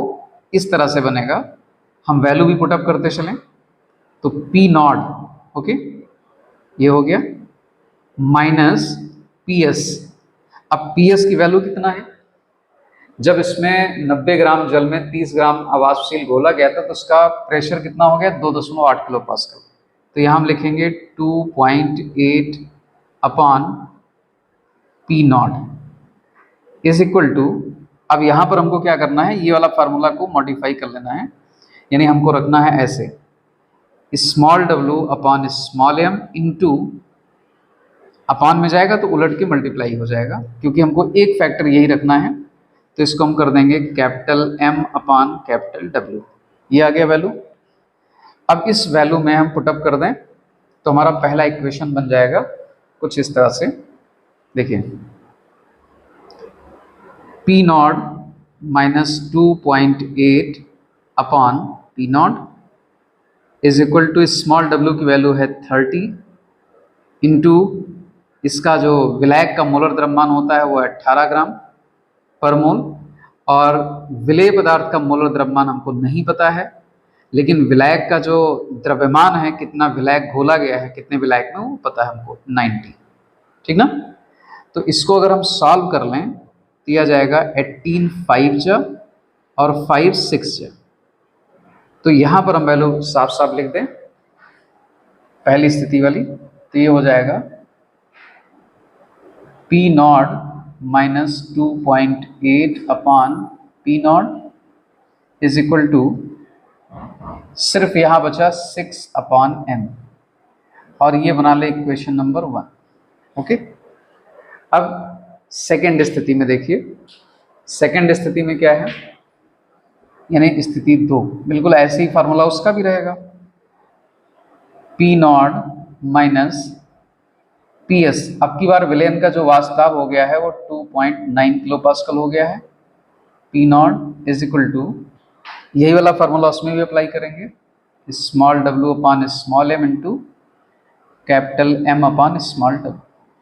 इस तरह से बनेगा, हम वैल्यू भी पुटअप करते चलें। तो P0 ओके, ये हो गया माइनस PS अब PS की वैल्यू कितना है, जब इसमें 90 ग्राम जल में 30 ग्राम अवाष्पशील घोला गया था तो उसका प्रेशर कितना हो गया, 2.8 किलो पास्कल। तो यहाँ हम लिखेंगे 2.8 upon P nought is equal to, अब यहाँ पर हमको क्या करना है, ये वाला फार्मूला को मॉडिफाई कर लेना है, यानी हमको रखना है ऐसे, small w upon small m into, upon में जाएगा तो उलट के मल्टीप्लाई हो जाएगा, क्योंकि हमको एक फैक्टर यही रखना है, तो इसको हम कर देंगे capital M upon capital W। ये आ गया वैल्यू। अब इस वैल्यू में हम पुटअप कर दें तो हमारा पहला इक्वेशन बन जाएगा कुछ इस तरह से, देखिए P nought minus 2.8 upon P nought is equal to, small w की वैल्यू है 30 इंटू इसका जो विलायक का मोलर द्रव्यमान होता है वो है 18 ग्राम पर मोल, और विलेय पदार्थ का मोलर द्रव्यमान हमको नहीं पता है, लेकिन विलायक का जो द्रव्यमान है, कितना विलायक घोला गया है, कितने विलायक में, वो पता है हमको 90, ठीक ना। तो इसको अगर हम सॉल्व कर लें तो यह जाएगा 18 5 जा और 5 6 जा। तो यहाँ पर हम वैल्यू साफ साफ लिख दें पहली स्थिति वाली, तो ये हो जाएगा P nought minus 2.8 upon P nought is equal to, सिर्फ यहाँ बचा 6 अपॉन m, और ये बना ले इक्वेशन नंबर 1। ओके, अब सेकेंड स्थिति में देखिए, सेकेंड स्थिति में क्या है, यानी स्थिति 2, बिल्कुल ऐसे ही फार्मूला उसका भी रहेगा, P नॉट माइनस PS। अब की बार विलेन का जो वाष्पदाब हो गया है वो 2.9 किलो पास्कल हो गया है। P nought is equal to, यही वाला फार्मूला उसमें भी अप्लाई करेंगे, small w upon small m into capital M upon small w,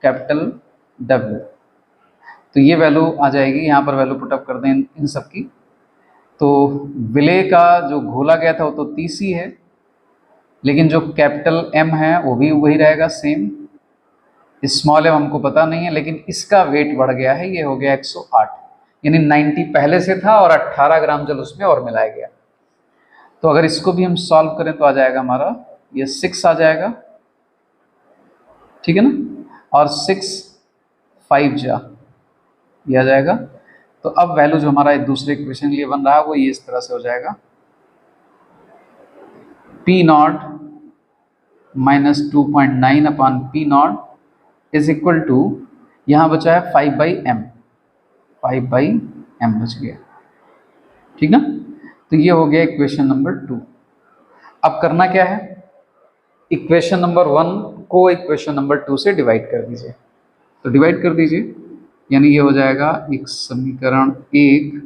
capital W। तो ये वैल्यू आ जाएगी, यहाँ पर वैल्यू पुटअप कर दें इन सब की। तो विलेय का जो घोला गया था वो तो 30 ही है, लेकिन जो कैपिटल M है वो भी वही रहेगा सेम, स्मॉल m हमको पता नहीं है, लेकिन इसका वेट बढ़ गया है, ये हो गया 108, यानी 90 पहले से था और 18 ग्राम जल उसमें और मिलाया गया। तो अगर इसको भी हम सॉल्व करें तो आ जाएगा हमारा ये 6 आ जाएगा, ठीक है ना, और 6 5 जा ये आ जाएगा। तो अब वैल्यू जो हमारा दूसरे इक्वेशन के लिए बन रहा है वो ये इस तरह से हो जाएगा, P nought minus 2.9 upon P nought is equal to, यहाँ बचा है 5/m, 5/m बच गया, ठीक ना। तो ये हो गया इक्वेशन नंबर 2। अब करना क्या है, इक्वेशन नंबर 1 को इक्वेशन नंबर 2 से डिवाइड कर दीजिए, तो डिवाइड कर दीजिए, यानी ये हो जाएगा एक समीकरण 1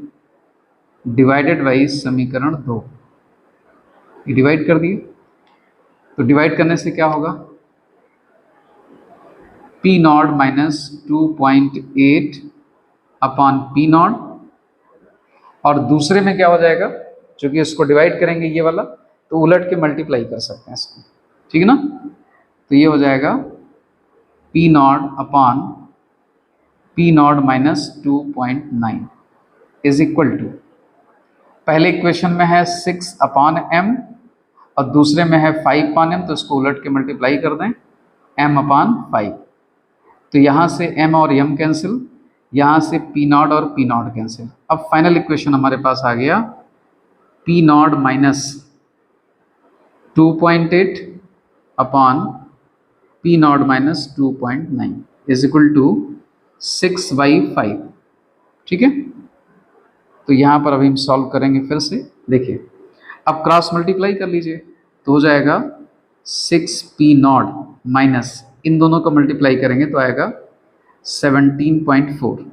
डिवाइडेड बाई समीकरण 2, ये डिवाइड कर दिए। तो डिवाइड करने से क्या होगा, P nought minus 2.8 upon P nought, और दूसरे में क्या हो जाएगा, क्योंकि इसको डिवाइड करेंगे ये वाला तो उलट के मल्टीप्लाई कर सकते हैं इसको, ठीक है ना। तो ये हो जाएगा P nought upon P nought minus 2.9 is equal to, पहले इक्वेशन में है 6 अपॉन m और दूसरे में है 5 अपॉन m, तो इसको उलट के मल्टीप्लाई कर दें m अपॉन 5। तो यहाँ से m और m कैंसिल, यहाँ से P नॉट और P नॉट कैंसिल। अब फाइनल इक्वेशन हमारे पास आ गया P nought minus 2.8 upon P nought minus 2.9 is equal to 6/5, ठीक है। तो यहाँ पर अभी हम सॉल्व करेंगे फिर से, देखिए अब क्रॉस मल्टीप्लाई कर लीजिए, तो हो जाएगा 6P नॉट माइनस, इन दोनों को मल्टीप्लाई करेंगे तो आएगा 17.4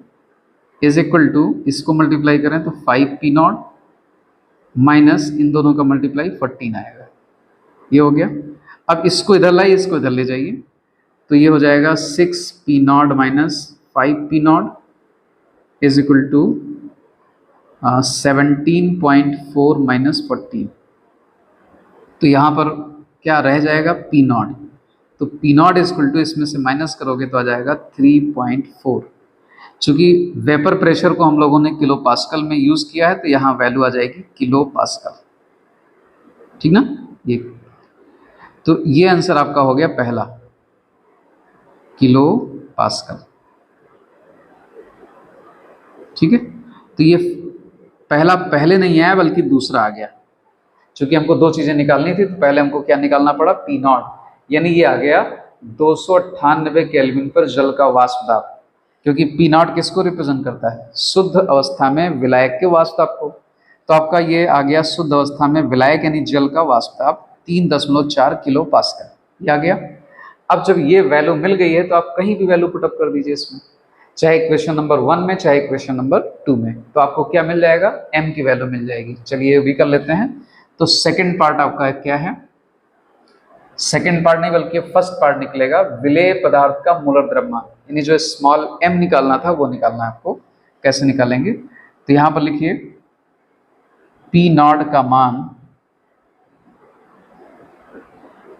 इज इक्वल टू, इसको मल्टीप्लाई करें तो 5P नॉट माइनस इन दोनों का मल्टीप्लाई 14 आएगा, ये हो गया। अब इसको इधर लाइए, इसको इधर ले जाइए, तो ये हो जाएगा 6P nought minus 5P nought is equal to 17.4 minus 14। तो यहाँ पर क्या रह जाएगा, P नॉट, तो P nought is equal to, इसमें से माइनस करोगे तो आ जाएगा 3.4, चूंकि वेपर प्रेशर को हम लोगों ने किलो पास्कल में यूज किया है तो यहाँ वैल्यू आ जाएगी किलो पास्कल, ठीक ना। ये तो ये आंसर आपका हो गया पहला, किलो पास्कल, ठीक है। तो ये पहला पहले नहीं आया बल्कि दूसरा आ गया। चूंकि हमको दो चीजें निकालनी थी तो पहले हमको क्या निकालना पड़ा, पी नॉट, यानी ये आ गया 298 केल्विन पर जल का वाष्प दाब, क्योंकि पी नॉट किसको रिप्रेजेंट करता है, शुद्ध अवस्था में विलायक के वाष्प दाब को। तो आपका ये आ गया शुद्ध अवस्था में विलायक यानी जल का वाष्प दाब 3.4 किलो पास्कल, ये आ गया। अब जब ये वैल्यू मिल गई है तो आप कहीं भी वैल्यू पुटअप कर दीजिए इसमें, चाहे इक्वेशन नंबर 1 में चाहे इक्वेशन नंबर 2 में, तो आपको क्या मिल जाएगा, m की वैल्यू मिल जाएगी। चलिए ये भी कर लेते हैं। तो सेकंड पार्ट आपका क्या है, सेकंड पार्ट नहीं बल्कि फर्स्ट पार्ट निकलेगा, विलेय पदार्थ का मोलर द्रव्यमान, यानी जो स्मॉल m निकालना था वो निकालना है आपको। कैसे निकालेंगे, तो यहां पर लिखिए पी नॉट का मान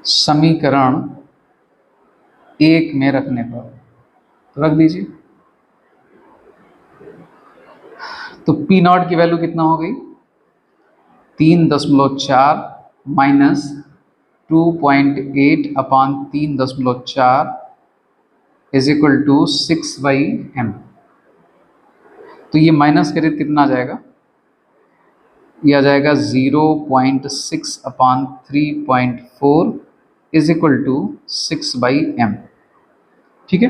समीकरण 1 में रखने पर रख दीजिए। तो पी नॉट की वैल्यू कितना हो गई, 3.4 minus 2.8 upon 3.4 is equal to 6/m। तो ये माइनस करिए कितना आ जाएगा, ये आ जाएगा 0.6 अपान 3.4 इज इक्वल टू 6/m, ठीक है।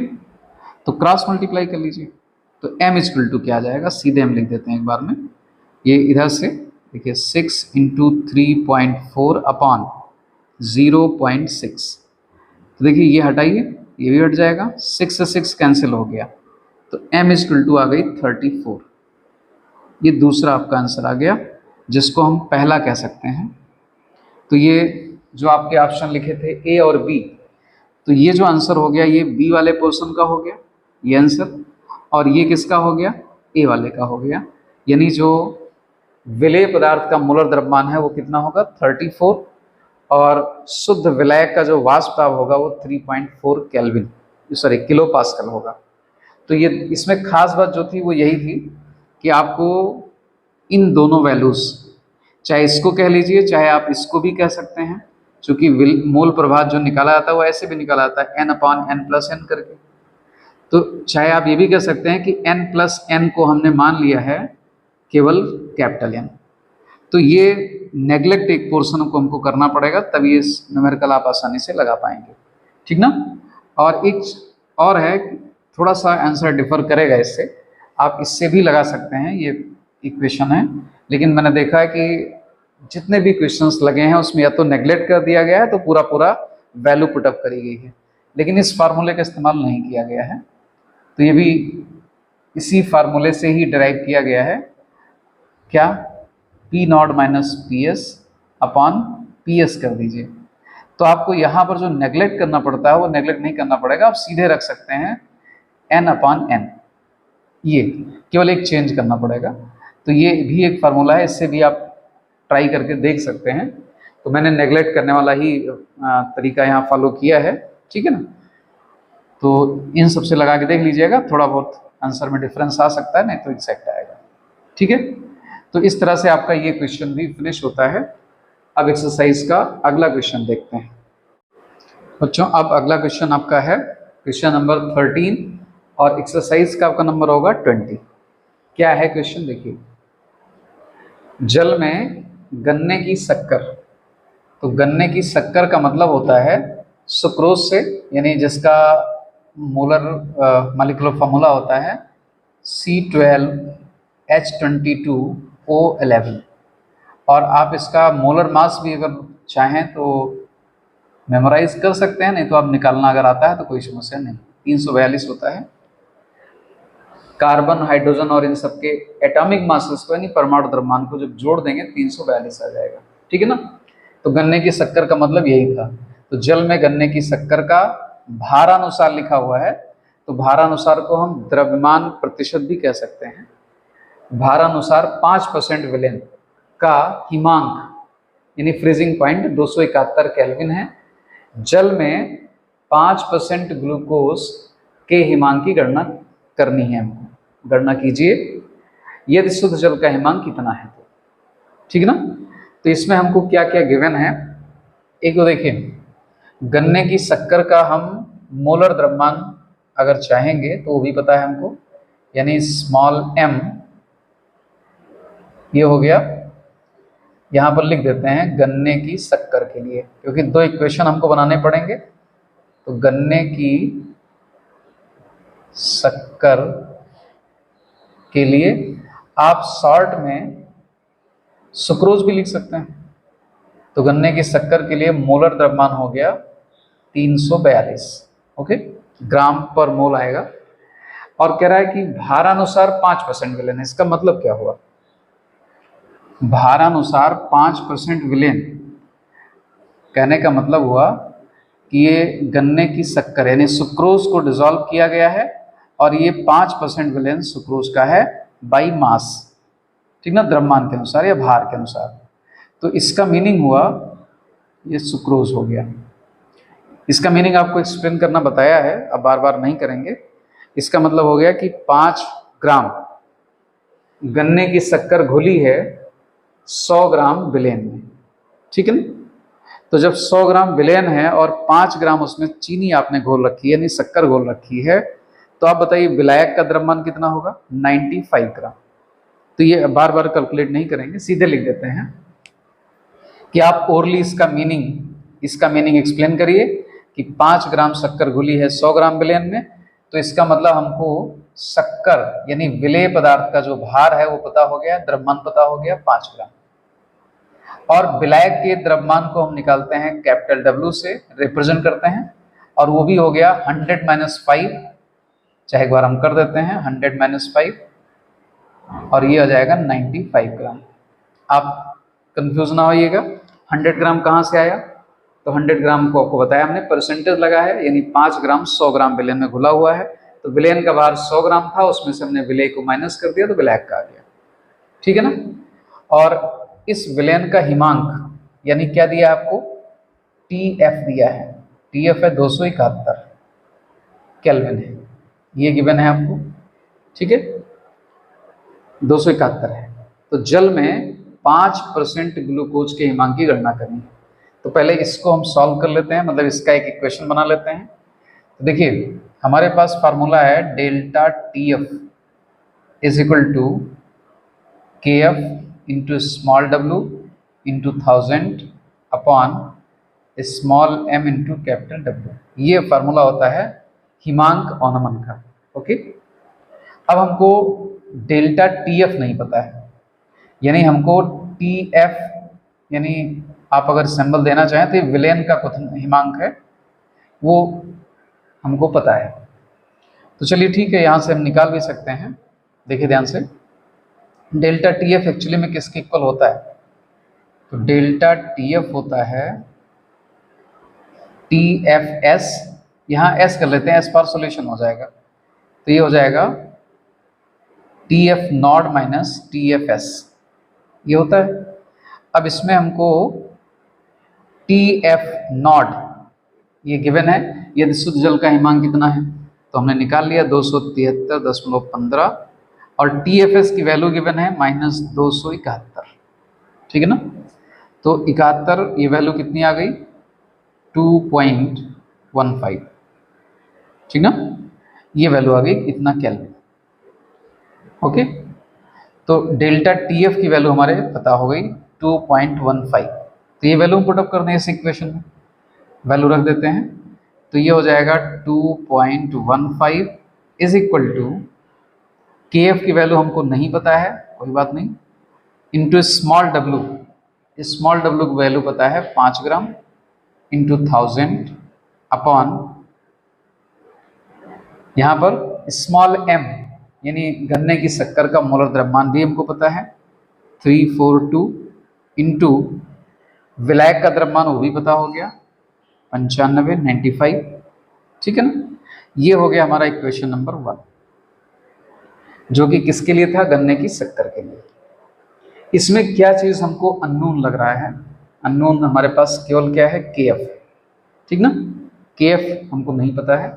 तो क्रॉस मल्टीप्लाई कर लीजिए, तो m इक्वल टू क्या आ जाएगा, सीधे हम लिख देते हैं एक बार में, ये इधर से देखिए 6 इंटू 3.4 अपान 0.6, तो देखिए ये हटाइए, ये भी हट जाएगा, 6 से 6 कैंसिल हो गया, तो m इक्वल टू आ गई 34। ये दूसरा आपका आंसर आ गया, जिसको हम पहला कह सकते हैं। तो ये जो आपके ऑप्शन लिखे थे ए और बी, तो ये जो आंसर हो गया ये बी वाले पोर्शन का हो गया ये आंसर, और ये किसका हो गया, ए वाले का हो गया। यानी जो विलेय पदार्थ का मोलर द्रव्यमान है वो कितना होगा 34, और शुद्ध विलायक का जो वाष्प दाब होगा वो 3.4 केल्विन सॉरी किलो पास्कल होगा। तो ये इसमें खास बात जो थी वो यही थी कि आपको इन दोनों वैल्यूज, चाहे इसको कह लीजिए चाहे आप इसको भी कह सकते हैं, क्योंकि मोल प्रभाव जो निकाला जाता है वो ऐसे भी निकाला जाता है n/n+n करके। तो चाहे आप ये भी कह सकते हैं कि n+n को हमने मान लिया है केवल कैपिटल N। तो ये नेग्लेक्ट एक पोर्शन को हमको करना पड़ेगा, तभी ये न्यूमेरिकल आप आसानी से लगा पाएंगे, ठीक ना। और एक और है, थोड़ा सा आंसर डिफर करेगा इससे, आप इससे भी लगा सकते हैं, ये इक्वेशन है, लेकिन मैंने देखा है कि जितने भी क्वेश्चंस लगे हैं उसमें या तो नेग्लेक्ट कर दिया गया है तो पूरा पूरा वैल्यू पुटअप करी गई है, लेकिन इस फार्मूले का इस्तेमाल नहीं किया गया है। तो ये भी इसी फार्मूले से ही डिराइव किया गया है, क्या, P nought minus P S upon P S कर दीजिए। तो आपको यहाँ पर जो नेग्लेक्ट करना पड़ता है वो नेग्लेक्ट नहीं करना पड़ेगा, आप सीधे रख सकते हैं n/n, ये केवल एक चेंज करना पड़ेगा। तो ये भी एक फार्मूला है, इससे भी आप ट्राई करके देख सकते हैं। तो मैंने नेग्लेक्ट करने वाला ही तरीका यहाँ फॉलो किया है, ठीक है ना। तो इन सबसे लगा के देख लीजिएगा, थोड़ा बहुत आंसर में डिफरेंस आ सकता है, नहीं तो एग्जैक्ट आएगा, ठीक है। तो इस तरह से आपका ये क्वेश्चन भी फिनिश होता है। अब एक्सरसाइज का अगला क्वेश्चन देखते हैं बच्चों। अब अगला क्वेश्चन आपका है क्वेश्चन नंबर 13 और एक्सरसाइज का आपका नंबर होगा 20। क्या है क्वेश्चन देखिए, जल में गन्ने की शक्कर, तो गन्ने की शक्कर का मतलब होता है सुक्रोज से, यानी जिसका मोलर मॉलिक्यूलर फार्मूला होता है C12H22O11, और आप इसका मोलर मास भी अगर चाहें तो मेमोराइज कर सकते हैं, नहीं तो आप निकालना अगर आता है तो कोई समस्या नहीं। 342 होता है। कार्बन, हाइड्रोजन और इन सबके एटॉमिक मासेस को यानी परमाणु द्रव्यमान को जब जोड़ देंगे 342 आ जाएगा, ठीक है ना। तो गन्ने की शक्कर का मतलब यही था। तो जल में गन्ने की शक्कर का भारानुसार लिखा हुआ है, तो भारानुसार को हम द्रव्यमान प्रतिशत भी कह सकते हैं। भारानुसार 5% विलेन का हिमांक यानी फ्रीजिंग पॉइंट 271 केल्विन है। जल में 5% ग्लूकोज के हिमांक की गणना करनी है हमको, गणना कीजिए यदि शुद्ध जल का हिमांक कितना है तो, ठीक है ना। तो इसमें हमको क्या क्या गिवन है, एक तो देखिए गन्ने की शक्कर का हम मोलर द्रव्यमान अगर चाहेंगे तो वो भी पता है हमको, यानी स्मॉल m, ये हो गया। यहाँ पर लिख देते हैं गन्ने की शक्कर के लिए, क्योंकि दो इक्वेशन हमको बनाने पड़ेंगे। तो गन्ने की शक्कर के लिए आप शॉर्ट में सुक्रोज भी लिख सकते हैं। तो गन्ने की शक्कर के लिए मोलर द्रव्यमान हो गया 342, ओके, ग्राम पर मोल आएगा। और कह रहा है कि भारानुसार 5% विलेन है। इसका मतलब क्या हुआ, भारानुसार 5% विलेन कहने का मतलब हुआ कि ये गन्ने की शक्कर यानी सुक्रोज को डिसॉल्व किया गया है और ये 5% विलेन सुक्रोज का है बाई मास, ठीक ना, द्रव्यमान के अनुसार या भार के अनुसार। तो इसका मीनिंग हुआ ये सुक्रोज हो गया। इसका मीनिंग आपको एक्सप्लेन करना बताया है, अब बार बार नहीं करेंगे। इसका मतलब हो गया कि 5 ग्राम गन्ने की शक्कर घुली है 100 ग्राम विलेन में, ठीक है ना। तो जब 100 ग्राम विलेन है और 5 ग्राम उसमें चीनी आपने घोल रखी है यानी शक्कर घोल रखी है, तो आप बताइए विलायक का द्रव्यमान कितना होगा, 95 ग्राम। तो ये बार बार कैलकुलेट नहीं करेंगे, सीधे लिख देते हैं कि आप ओरली इसका मीनिंग एक्सप्लेन करिए कि 5 ग्राम शक्कर घुली है 100 ग्राम विलेन में। तो इसका मतलब हमको शक्कर यानी विलेय पदार्थ का जो भार है वो पता हो गया, द्रव्यमान पता हो गया 5 ग्राम। और विलायक के द्रव्यमान को हम निकालते हैं कैपिटल W से रिप्रेजेंट करते हैं, और वो भी हो गया 100 - 5, चाहे एक बार हम कर देते हैं 100 - 5, और ये आ जाएगा 95 ग्राम। आप कंफ्यूज ना होइएगा, 100 ग्राम कहाँ से आया, तो 100 ग्राम को आपको बताया हमने परसेंटेज लगा है, यानी 5 ग्राम 100 ग्राम विलेन में घुला हुआ है। तो विलेन का भार 100 ग्राम था, उसमें से हमने विलेय को माइनस कर दिया तो विलायक का आ गया, ठीक है ना। और इस विलेन का हिमांक यानी क्या दिया आपको, TF दिया है। TF है 271 केल्विन है, ये गिवन है आपको, ठीक है, 271 है। तो जल में 5% ग्लूकोज के हिमांक की गणना करनी है। तो पहले इसको हम सॉल्व कर लेते हैं, मतलब इसका एक इक्वेशन बना लेते हैं। तो देखिए हमारे पास फार्मूला है delta TF is equal to KF into small w into 1000 upon small m into capital W। ये फार्मूला होता है हिमांक औनमन का, ओके। अब हमको डेल्टा TF नहीं पता है, यानी हमको TF यानी आप अगर सिंबल देना चाहें तो विलेन का क्वथन हिमांक है वो हमको पता है। तो चलिए ठीक है, यहाँ से हम निकाल भी सकते हैं। देखिए ध्यान से, डेल्टा TF एक्चुअली में किसके इक्वल होता है, तो डेल्टा TF होता है TFS, यहाँ S कर लेते हैं, S पर सोल्यूशन हो जाएगा। तो ये हो जाएगा TF नॉट माइनस TFS, ये होता है। अब इसमें हमको TF नॉट ये गिवन है, यदि शुद्ध जल का हिमांक कितना है तो हमने निकाल लिया 273.15, और TFS की वैल्यू गिवन है -271, ठीक है ना। तो 71 ये वैल्यू कितनी आ गई, 2.15, ठीक ना, ये वैल्यू आ गई इतना केल्विन, ओके। तो डेल्टा TF की वैल्यू हमारे पता हो गई 2.15। तो ये वैल्यू पुट अप करते हैं इस इक्वेशन में, वैल्यू रख देते हैं। तो ये हो जाएगा 2.15 इज इक्वल टू KF की वैल्यू हमको नहीं पता है, कोई बात नहीं, into small w, small w की वैल्यू पता है 5 ग्राम इंटू 1000 अपॉन यहाँ पर स्मॉल m यानी गन्ने की शक्कर का मोलर द्रव्यमान भी हमको पता है 342 इंटू विलायक का द्रव्यमान वो भी पता हो गया 95, ठीक है ना। ये हो गया हमारा इक्वेशन नंबर 1, जो कि किसके लिए था, गन्ने की शक्कर के लिए। इसमें क्या चीज़ हमको अननोन लग रहा है, अननोन हमारे पास केवल क्या है, KF, ठीक ना, KF हमको नहीं पता है।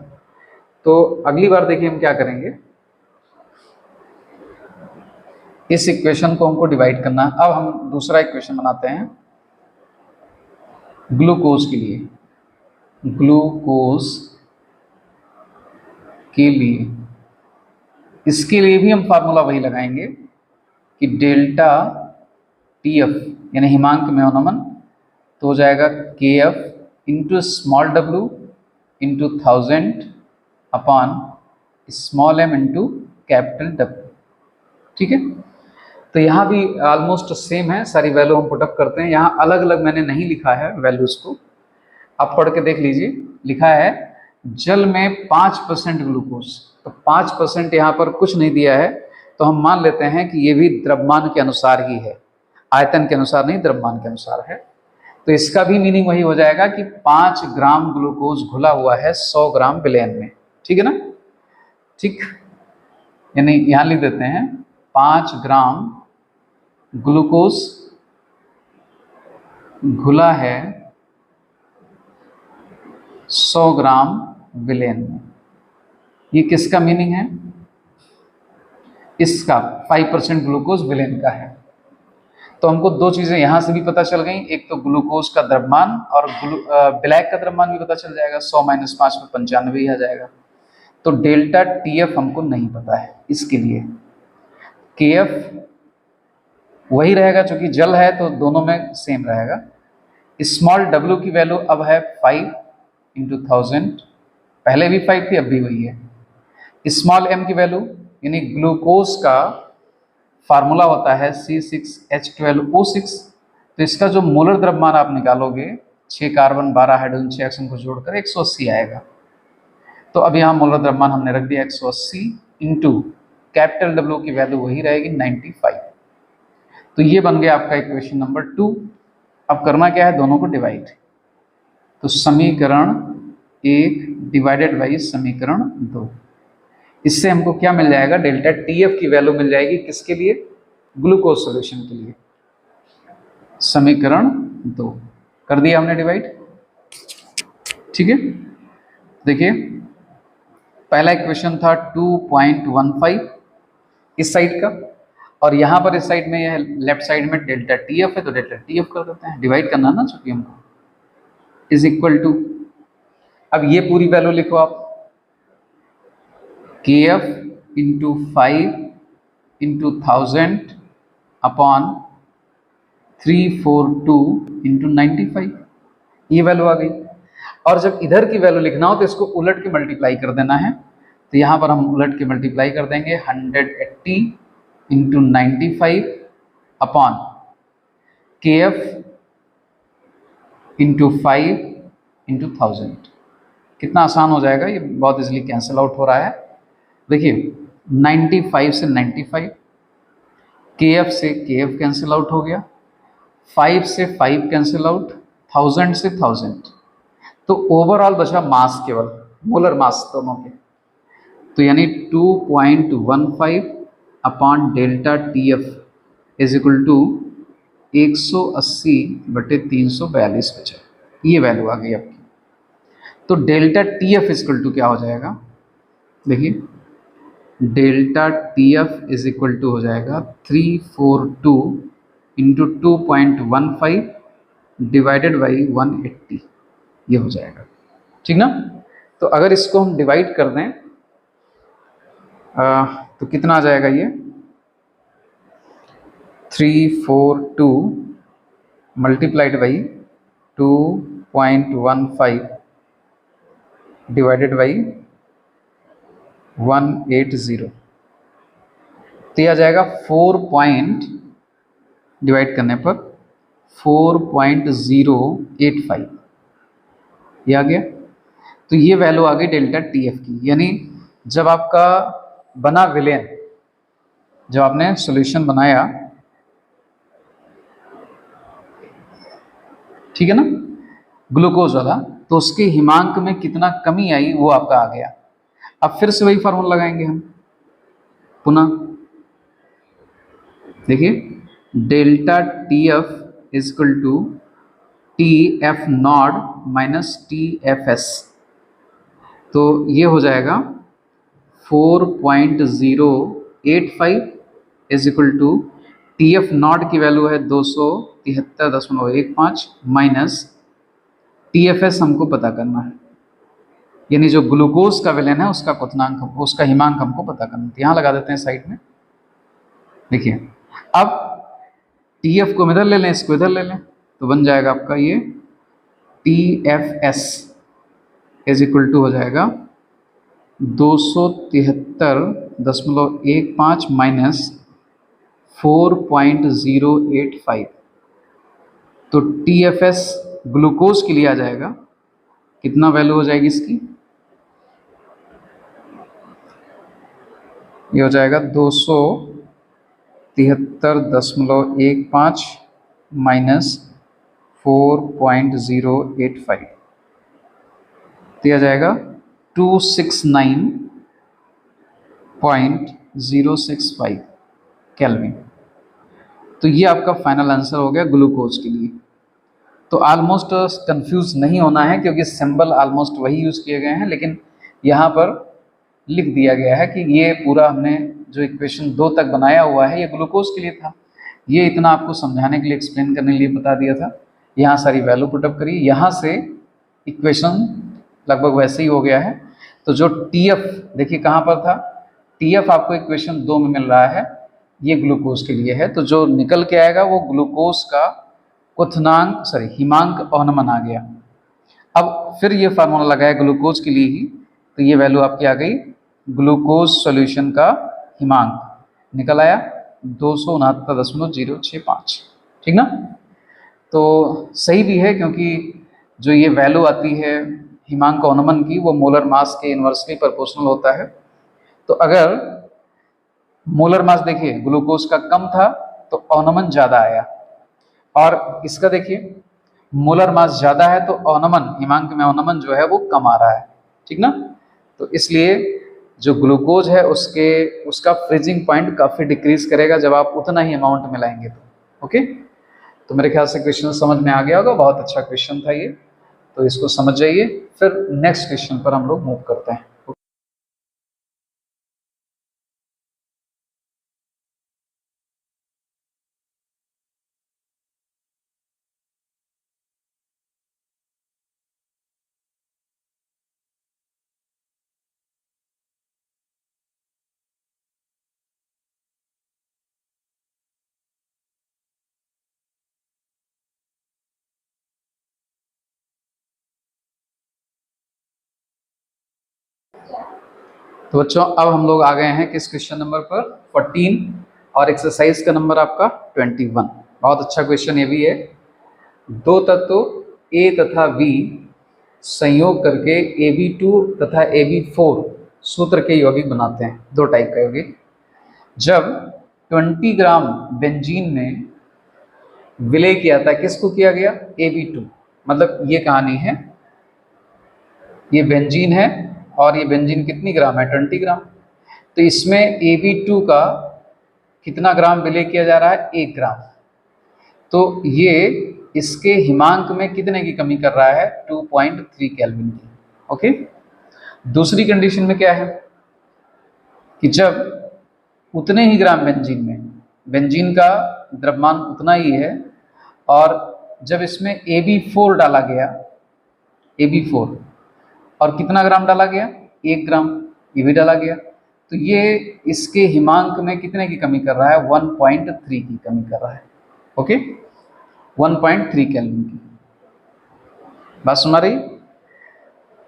तो अगली बार देखिए हम क्या करेंगे, इस इक्वेशन को हमको डिवाइड करना है। अब हम दूसरा इक्वेशन बनाते हैं ग्लूकोज के लिए। ग्लूकोज के लिए इसके लिए भी हम फार्मूला वही लगाएंगे कि डेल्टा टी एफ यानी हिमांक में अनुमन तो हो जाएगा K F into small W into 1000 upon small M into capital W. ठीक है, तो यहाँ भी ऑलमोस्ट सेम है, सारी वैल्यू हम पुटअप करते हैं। यहाँ अलग अलग मैंने नहीं लिखा है वैल्यूज को, आप पढ़ के देख लीजिए। लिखा है जल में 5% ग्लूकोज, तो 5% यहाँ पर कुछ नहीं दिया है, तो हम मान लेते हैं कि ये भी द्रव्यमान के अनुसार ही है, आयतन के अनुसार नहीं, द्रव्यमान के अनुसार है। तो इसका भी मीनिंग वही हो जाएगा कि 5 ग्राम ग्लूकोज घुला हुआ है 100 ग्राम विलयन में। ठीक है ना, ठीक, यानी यहाँ लिख देते हैं 5 ग्राम ग्लूकोज घुला है 100 ग्राम विलयन में। ये किसका मीनिंग है? इसका 5% ग्लूकोज विलयन का है। तो हमको दो चीजें यहां से भी पता चल गई, एक तो ग्लूकोज का द्रव्यमान और ब्लैक का द्रव्यमान भी पता चल जाएगा। 100 - 5 में 95 ही आ जाएगा। तो डेल्टा टी एफ हमको नहीं पता है, इसके लिए के एफ वही रहेगा, चूंकि जल है तो दोनों में सेम रहेगा। स्मॉल डब्ल्यू की वैल्यू अब है 5 इंटू 1000, पहले भी 5 थी, अब भी वही है। स्मॉल एम की वैल्यू यानी ग्लूकोज का फार्मूला होता है C6H12O6, तो इसका जो मोलर द्रव्यमान आप निकालोगे 6 कार्बन 12 हाइड्रोजन 6 ऑक्सीजन को जोड़कर 180 आएगा। तो अब यहाँ मोलर द्रव्यमान हमने रख दिया 180 इंटू कैपिटल डब्ल्यू की वैल्यू वही रहेगी 95। तो ये बन गया आपका इक्वेशन नंबर 2। अब करना क्या है, दोनों को डिवाइड। तो समीकरण 1 डिवाइडेड बाई समीकरण 2, इससे हमको क्या मिल जाएगा, डेल्टा टी एफ की वैल्यू मिल जाएगी किसके लिए, ग्लूकोज सॉल्यूशन के लिए। समीकरण 2 कर दिया हमने डिवाइड। ठीक है, देखिए पहला इक्वेशन था 2.15 इस साइड का, और यहाँ पर इस साइड में यह लेफ्ट साइड में डेल्टा टी एफ है, तो डेल्टा टी एफ कर देते हैं, डिवाइड करना ना चूंकि हमको, इज इक्वल टू, अब ये पूरी वैल्यू लिखो आप, के F into 5 into 1000 upon 342 into 95, ये वैल्यू आ गई। और जब इधर की वैल्यू लिखना हो तो इसको उलट के मल्टीप्लाई कर देना है, तो यहाँ पर हम उलट के मल्टीप्लाई कर देंगे 180 इंटू 95 अपॉन के एफ इंटू 5 इंटू 1000। कितना आसान हो जाएगा, ये बहुत इजीली कैंसिल आउट हो रहा है। देखिए 95 से 95, के एफ से के एफ कैंसिल आउट हो गया, 5 से 5 कैंसिल आउट, 1000 से 1000, तो ओवरऑल बचा मास, केवल मोलर मास दोनों के। तो यानी 2.15 upon delta T F is equal to 180/342 बचा, ये वैल्यू आ गई आपकी। तो delta T F is equal to क्या हो जाएगा, देखिए delta T F is equal to हो जाएगा 342 इंटू 2.15 डिवाइडेड बाई 180, ये हो जाएगा। ठीक ना, तो अगर इसको हम डिवाइड कर दें तो कितना आ जाएगा, ये 342 मल्टीप्लाइड बाई 2.15 डिवाइडेड बाई 180, तो यह आ जाएगा 4 डिवाइड करने पर 4.085, ये आ गया। तो ये वैल्यू आ गई डेल्टा टी एफ की, यानी जब आपका बना विलयन, जब आपने सॉल्यूशन बनाया, ठीक है ना, ग्लूकोज वाला, तो उसके हिमांक में कितना कमी आई वो आपका आ गया। अब फिर से वही फार्मूला लगाएंगे हम पुनः, देखिए delta T F is equal to T F not minus T F S, तो ये हो जाएगा 4.085 is equal to TF not की वैल्यू है 273.15 माइनस TFS हमको पता करना है, यानी जो ग्लूकोज का विलेन है उसका क्वथनांक, उसका हिमांक हमको पता करना है। यहाँ लगा देते हैं साइड में। देखिए अब TF को इधर ले लें, इसको इधर ले लें, तो बन जाएगा आपका ये TFS इज इक्वल टू हो जाएगा 273.15 माइनस 4.085। तो TFS ग्लूकोज के लिए आ जाएगा, कितना वैल्यू हो जाएगी इसकी, ये हो जाएगा 273.15 माइनस 4.085, दिया जाएगा 269.065 केल्विन। तो ये आपका फाइनल आंसर हो गया ग्लूकोज के लिए। तो ऑलमोस्ट कंफ्यूज नहीं होना है क्योंकि सिंबल ऑलमोस्ट वही यूज़ किए गए हैं, लेकिन यहाँ पर लिख दिया गया है कि ये पूरा हमने जो इक्वेशन 2 तक बनाया हुआ है ये ग्लूकोज के लिए था। ये इतना आपको समझाने के लिए, एक्सप्लेन करने के लिए बता दिया था। यहाँ सारी वैल्यू पुटअप करिए, यहाँ से इक्वेशन लगभग वैसे ही हो गया है। तो जो TF देखिए कहाँ पर था, TF आपको इक्वेशन 2 में मिल रहा है, ये ग्लूकोज के लिए है। तो जो निकल के आएगा वो ग्लूकोज का क्वथनांक हिमांक अवनमन आ गया। अब फिर ये फार्मूला लगाया ग्लूकोज के लिए ही, तो ये वैल्यू आपकी आ गई, ग्लूकोज सॉल्यूशन का हिमांक निकल आया 269.065, ठीक ना। तो सही भी है क्योंकि जो ये वैल्यू आती है हिमांक अवनमन की वो मोलर मास के इन्वर्सली प्रोपोर्शनल होता है। तो अगर मोलर मास देखिए ग्लूकोज का कम था तो अवनमन ज़्यादा आया, और इसका देखिए मोलर मास ज़्यादा है तो अवनमन, हिमांक में अवनमन जो है वो कम आ रहा है, ठीक ना। तो इसलिए जो ग्लूकोज है उसका फ्रीजिंग पॉइंट काफ़ी डिक्रीज करेगा जब आप उतना ही अमाउंट मिलाएंगे तो। ओके, तो मेरे ख्याल से क्वेश्चन समझ में आ गया होगा, बहुत अच्छा क्वेश्चन था ये, तो इसको समझ जाइए। फिर नेक्स्ट क्वेश्चन पर हम लोग मूव करते हैं। तो बच्चों अब हम लोग आ गए हैं किस क्वेश्चन नंबर पर, 14, और एक्सरसाइज का नंबर आपका 21। बहुत अच्छा क्वेश्चन ये भी है। दो तत्व A तथा B संयोग करके AB2 तथा AB4 सूत्र के यौगिक बनाते हैं, दो टाइप का यौगिक। जब 20 ग्राम बेंजीन में विलय किया था, किसको किया गया, AB2, मतलब ये कहानी है, ये बेंजीन है और ये बेंजीन कितनी ग्राम है, 20 ग्राम। तो इसमें AB2 का कितना ग्राम विलय किया जा रहा है, 1 ग्राम। तो ये इसके हिमांक में कितने की कमी कर रहा है, 2.3 केल्विन की। ओके, दूसरी कंडीशन में क्या है कि जब उतने ही ग्राम बेंजीन में, बेंजीन का द्रव्यमान उतना ही है, और जब इसमें AB4 डाला गया, AB4, और कितना ग्राम डाला गया, 1 ग्राम, ये भी डाला गया, तो ये इसके हिमांक में कितने की कमी कर रहा है, 1.3 की कमी कर रहा है। ओके, 1.3 केल्विन की। बात सुना रही।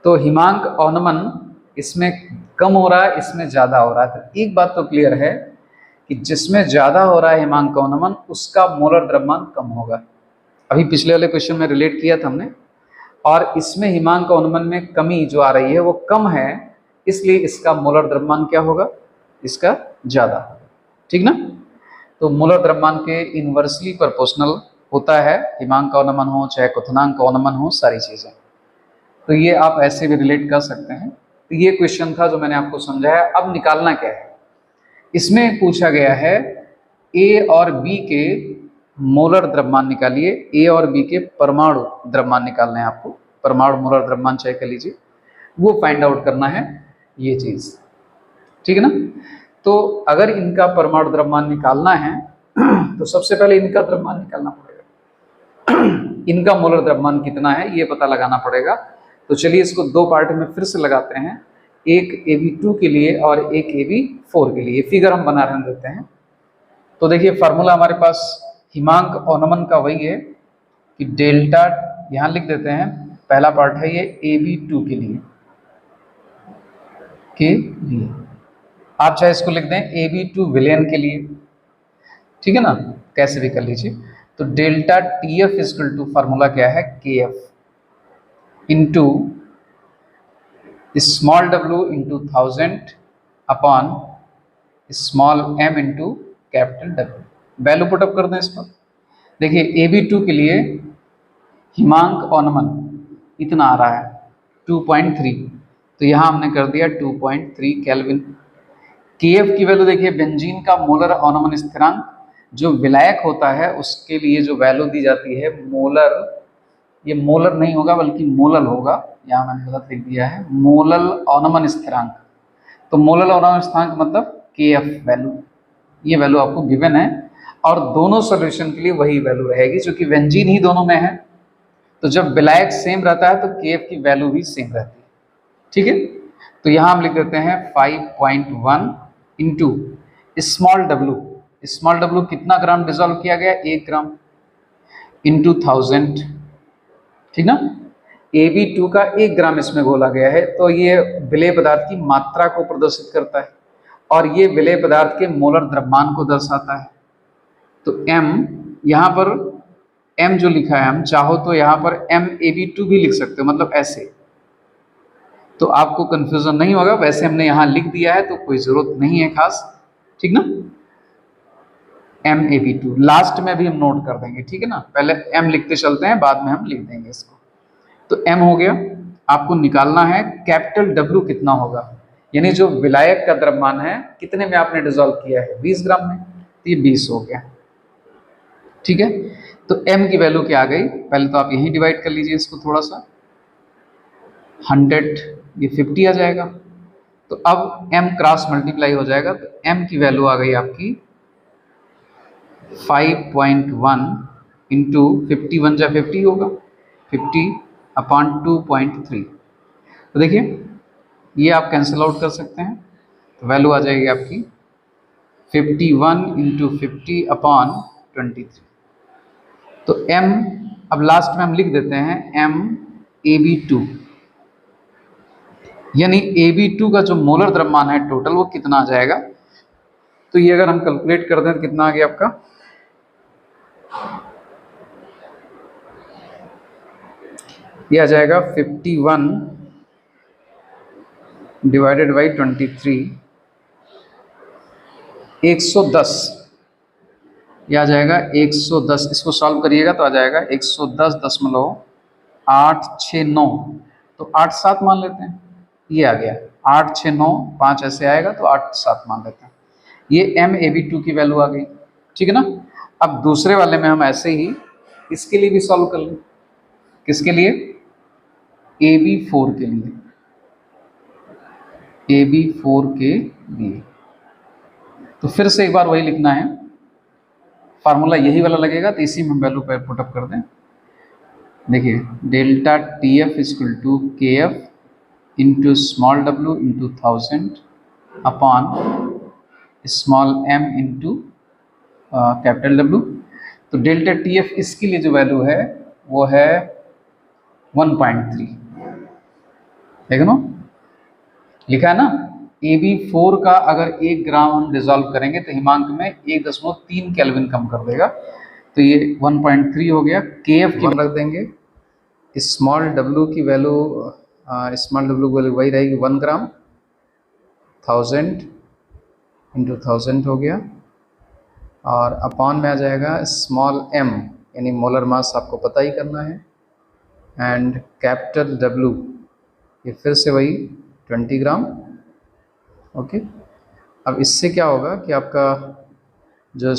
तो हिमांक अवनमन इसमें कम हो रहा है, इसमें ज़्यादा हो रहा है। तो एक बात तो क्लियर है कि जिसमें ज़्यादा हो रहा है हिमांक अवनमन उसका मोलर द्रव्यमान कम होगा। अभी पिछले वाले क्वेश्चन में रिलेट किया था हमने, और इसमें हिमांक अवनमन में कमी जो आ रही है वो कम है, इसलिए इसका मोलर द्रव्यमान क्या होगा, इसका ज़्यादा, ठीक ना। तो मोलर द्रव्यमान के इन्वर्सली प्रोपोर्शनल होता है, हिमांक अवनमन हो चाहे क्वथनांक अवनमन हो, सारी चीज़ें। तो ये आप ऐसे भी रिलेट कर सकते हैं। तो ये क्वेश्चन था जो मैंने आपको समझाया। अब निकालना क्या है, इसमें पूछा गया है ए और बी के मोलर द्रव्यमान निकालिए। ए और बी के परमाणु द्रव्यमान निकालना है आपको, परमाणु मोलर द्रव्यमान चेक कर लीजिए, वो फाइंड आउट करना है, ये चीज़, ठीक है ना। तो अगर इनका परमाणु द्रव्यमान निकालना है तो सबसे पहले इनका द्रव्यमान निकालना पड़ेगा। इनका मोलर द्रव्यमान कितना है ये पता लगाना पड़ेगा। तो चलिए इसको दो पार्ट में फिर से लगाते हैं, एक Ab2 के लिए और एक Ab4 के लिए। फिगर हम बना रहने देते हैं। तो देखिए फार्मूला हमारे पास हिमांक अवनमन का वही है कि डेल्टा, यहाँ लिख देते हैं, पहला पार्ट है ये Ab2 के लिए आप चाहे इसको लिख दें Ab2 विलेन के लिए, ठीक है ना, कैसे भी कर लीजिए। तो delta TF equal to formula क्या है, KF into small w into 1000 upon small m into capital W। Value put up कर दें इस पर। देखिए Ab2 के लिए हिमांक अवनमन इतना आ रहा है 2.3, तो यहाँ हमने कर दिया 2.3 केल्विन। KF की वैल्यू देखिए, बेंजीन का मोलर अवनमन स्थिरांक जो विलायक होता है उसके लिए जो वैल्यू दी जाती है मोलर, ये मोलर नहीं होगा बल्कि मोलल होगा, यहाँ मैंने गलत लिख दिया है, मोलल अवनमन स्थिरांक। तो मोलल अवनमन स्थिरांक मतलब KF वैल्यू, ये वैल्यू आपको गिवन है और दोनों सॉल्यूशन के लिए वही वैल्यू रहेगी क्योंकि बेंजीन ही दोनों में है। तो जब विलायक सेम रहता है तो KF की वैल्यू भी सेम रहती है, ठीक है। तो यहाँ हम लिख देते हैं 5.1 इंटू स्मॉल w कितना ग्राम डिजोल्व किया गया, 1 ग्राम इंटू 1000, ठीक ना। Ab2 का 1 ग्राम इसमें घोला गया है, तो ये विलेय पदार्थ की मात्रा को प्रदर्शित करता है और ये विलेय पदार्थ के मोलर द्रव्यमान को दर्शाता है। तो m यहाँ पर m जो लिखा है, हम चाहो तो यहाँ पर MAb2 भी लिख सकते हो, मतलब ऐसे, तो आपको कंफ्यूजन नहीं होगा। वैसे हमने यहाँ लिख दिया है तो कोई जरूरत नहीं है खास, ठीक ना। MAb2 लास्ट में भी हम नोट कर देंगे, ठीक है ना। पहले m लिखते चलते हैं, बाद में हम लिख देंगे इसको। तो m हो गया। आपको निकालना है कैपिटल W कितना होगा, यानी जो विलायक का द्रव्यमान है कितने में आपने डिजोल्व किया है, 20 ग्राम में, तो ये 20 हो गया, ठीक है। तो m की वैल्यू क्या आ गई, पहले तो आप यहीं डिवाइड कर लीजिए इसको थोड़ा सा, 100 ये 50 आ जाएगा। तो अब m क्रॉस मल्टीप्लाई हो जाएगा, तो m की वैल्यू आ गई आपकी 5.1 इंटू 51 जा 50 होगा, 50 अपॉन 2.3। तो देखिए ये आप कैंसिल आउट कर सकते हैं, तो वैल्यू आ जाएगी आपकी 51 इंटू 50 अपॉन 23। तो m अब लास्ट में हम लिख देते हैं MAb2, यानी Ab2 का जो मोलर द्रव्यमान है टोटल वो कितना आ जाएगा। तो ये अगर हम कैलकुलेट कर दें तो कितना आ गया आपका, ये आ जाएगा 51 डिवाइडेड बाई 23, 110, ये आ जाएगा 110। इसको सॉल्व करिएगा तो आ जाएगा 110.869, तो 8-7 मान लेते हैं, ये आ गया 869.5 ऐसे आएगा, तो 8-7 मान लेते हैं। ये MAb2 की वैल्यू आ गई, ठीक है ना। अब दूसरे वाले में हम ऐसे ही इसके लिए भी सॉल्व कर लें, किसके लिए, AB4 के लिए, AB4 के लिए। तो फिर से एक बार वही लिखना है, फार्मूला यही वाला लगेगा, तो इसी में हम वैल्यू पुटअप कर दें। देखिए delta TF equal to KF into small w into 1000 upon small m into capital W। तो डेल्टा TF इसके लिए जो वैल्यू है वो है 1.3, देख लो लिखा है ना। AB4 का अगर 1 ग्राम हम डिजोल्व करेंगे तो हिमांक में 1.3 केल्विन कम कर देगा, तो ये 1.3 हो गया। KF की रख देंगे, स्मॉल w की वैल्यू, स्मॉल w की वैल्यू वही रहेगी 1 ग्राम, 1000 इंटू 1000 हो गया, और अपॉन में आ जाएगा स्मॉल m, यानी मोलर मास आपको पता ही करना है, एंड कैपिटल W ये फिर से वही 20 ग्राम, ओके। अब इससे क्या होगा कि आपका जो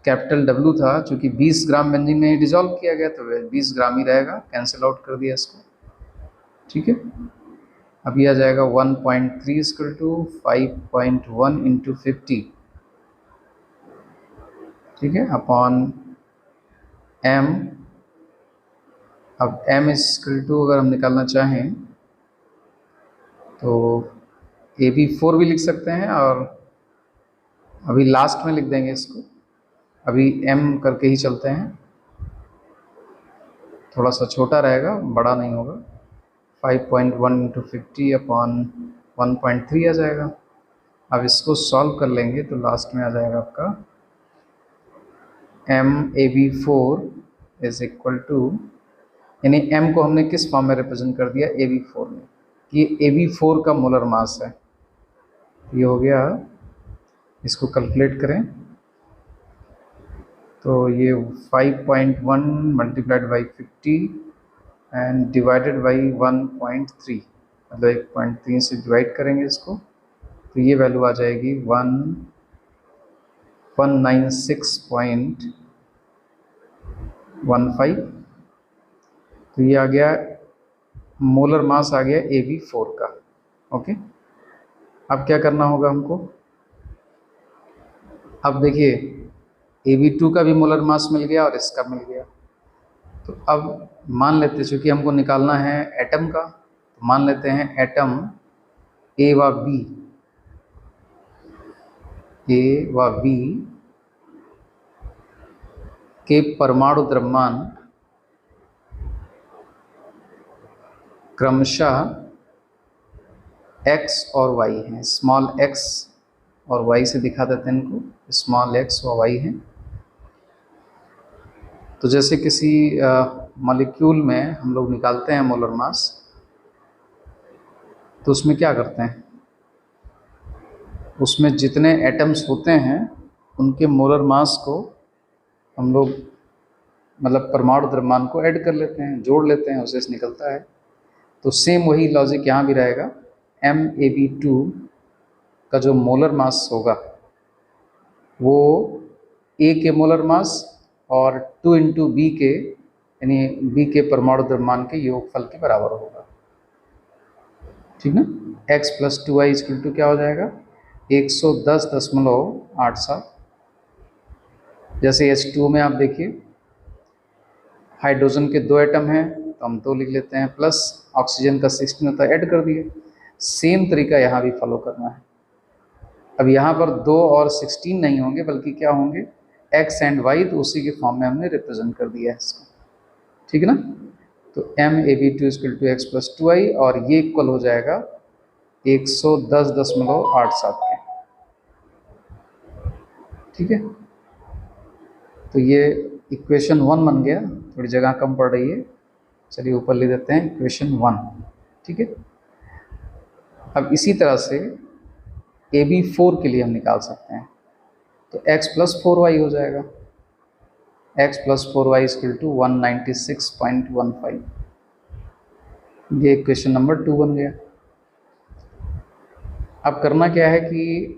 कैपिटल W था, चूँकि 20 ग्राम बेंजीन में ही डिजोल्व किया गया तो 20 ग्राम ही रहेगा, कैंसिल आउट कर दिया इसको, ठीक है। अब ये आ जाएगा 1.3 इक्वल टू 5.1 इंटू 50, ठीक है, अपॉन m। अब m इक्वल टू अगर हम निकालना चाहें तो AB4 भी लिख सकते हैं, और अभी लास्ट में लिख देंगे इसको, अभी m करके ही चलते हैं, थोड़ा सा छोटा रहेगा, बड़ा नहीं होगा। 5.1 इंटू 50 अपॉन 1.3 आ जाएगा। अब इसको सॉल्व कर लेंगे तो लास्ट में आ जाएगा आपका MAB4 इज इक्वल टू, यानी m को हमने किस फॉर्म में रिप्रेजेंट कर दिया, AB4 में। ये AB4 का मोलर मास है। ये हो गया, इसको कैलकुलेट करें तो ये 5.1 multiplied by 50 and divided by 1.3, मतलब 1.3 से डिवाइड करेंगे इसको तो ये वैल्यू आ जाएगी 196.15। तो ये आ गया मोलर मास, आ गया AB4 का। ओके, अब क्या करना होगा हमको, अब देखिए AB2 का भी मोलर मास मिल गया और इसका मिल गया। तो अब मान लेते हैं, चूँकि हमको निकालना है एटम का, तो मान लेते हैं एटम A व B के परमाणु द्रव्यमान क्रमशः x और y हैं। स्मॉल x और y से दिखा देते हैं इनको, स्मॉल x और y हैं। तो जैसे किसी मॉलिक्यूल में हम लोग निकालते हैं मोलर मास, तो उसमें क्या करते हैं, उसमें जितने एटम्स होते हैं उनके मोलर मास को हम लोग, मतलब परमाणु द्रव्यमान को ऐड कर लेते हैं, जोड़ लेते हैं, उससे निकलता है। तो सेम वही लॉजिक यहाँ भी रहेगा। MAB2 का जो मोलर मास होगा वो A के मोलर मास और 2 इंटू B के, यानी B के परमाणु द्रव्यमान के योगफल के बराबर होगा, ठीक ना। x plus 2y equal to क्या हो जाएगा, 110.87। जैसे H2 में आप देखिए हाइड्रोजन के 2 एटम हैं तो हम 2 लिख लेते हैं, प्लस ऑक्सीजन का 16 होता है, ऐड कर दिए। सेम तरीका यहाँ भी फॉलो करना है। अब यहाँ पर 2 और 16 नहीं होंगे, बल्कि क्या होंगे, x एंड y, तो उसी के फॉर्म में हमने रिप्रेजेंट कर दिया है इसको, ठीक है ना। तो MAB2 equal to x plus 2y, और ये इक्वल हो जाएगा 110.87 के, ठीक है। तो ये इक्वेशन 1 बन गया, थोड़ी जगह कम पड़ रही है, चलिए ऊपर ले देते हैं इक्वेशन 1, ठीक है। अब इसी तरह से AB4 के लिए हम निकाल सकते हैं, तो x प्लस 4y हो जाएगा, x plus 4y equal to 196.15। ये इक्वेशन नंबर 2 बन गया। अब करना क्या है कि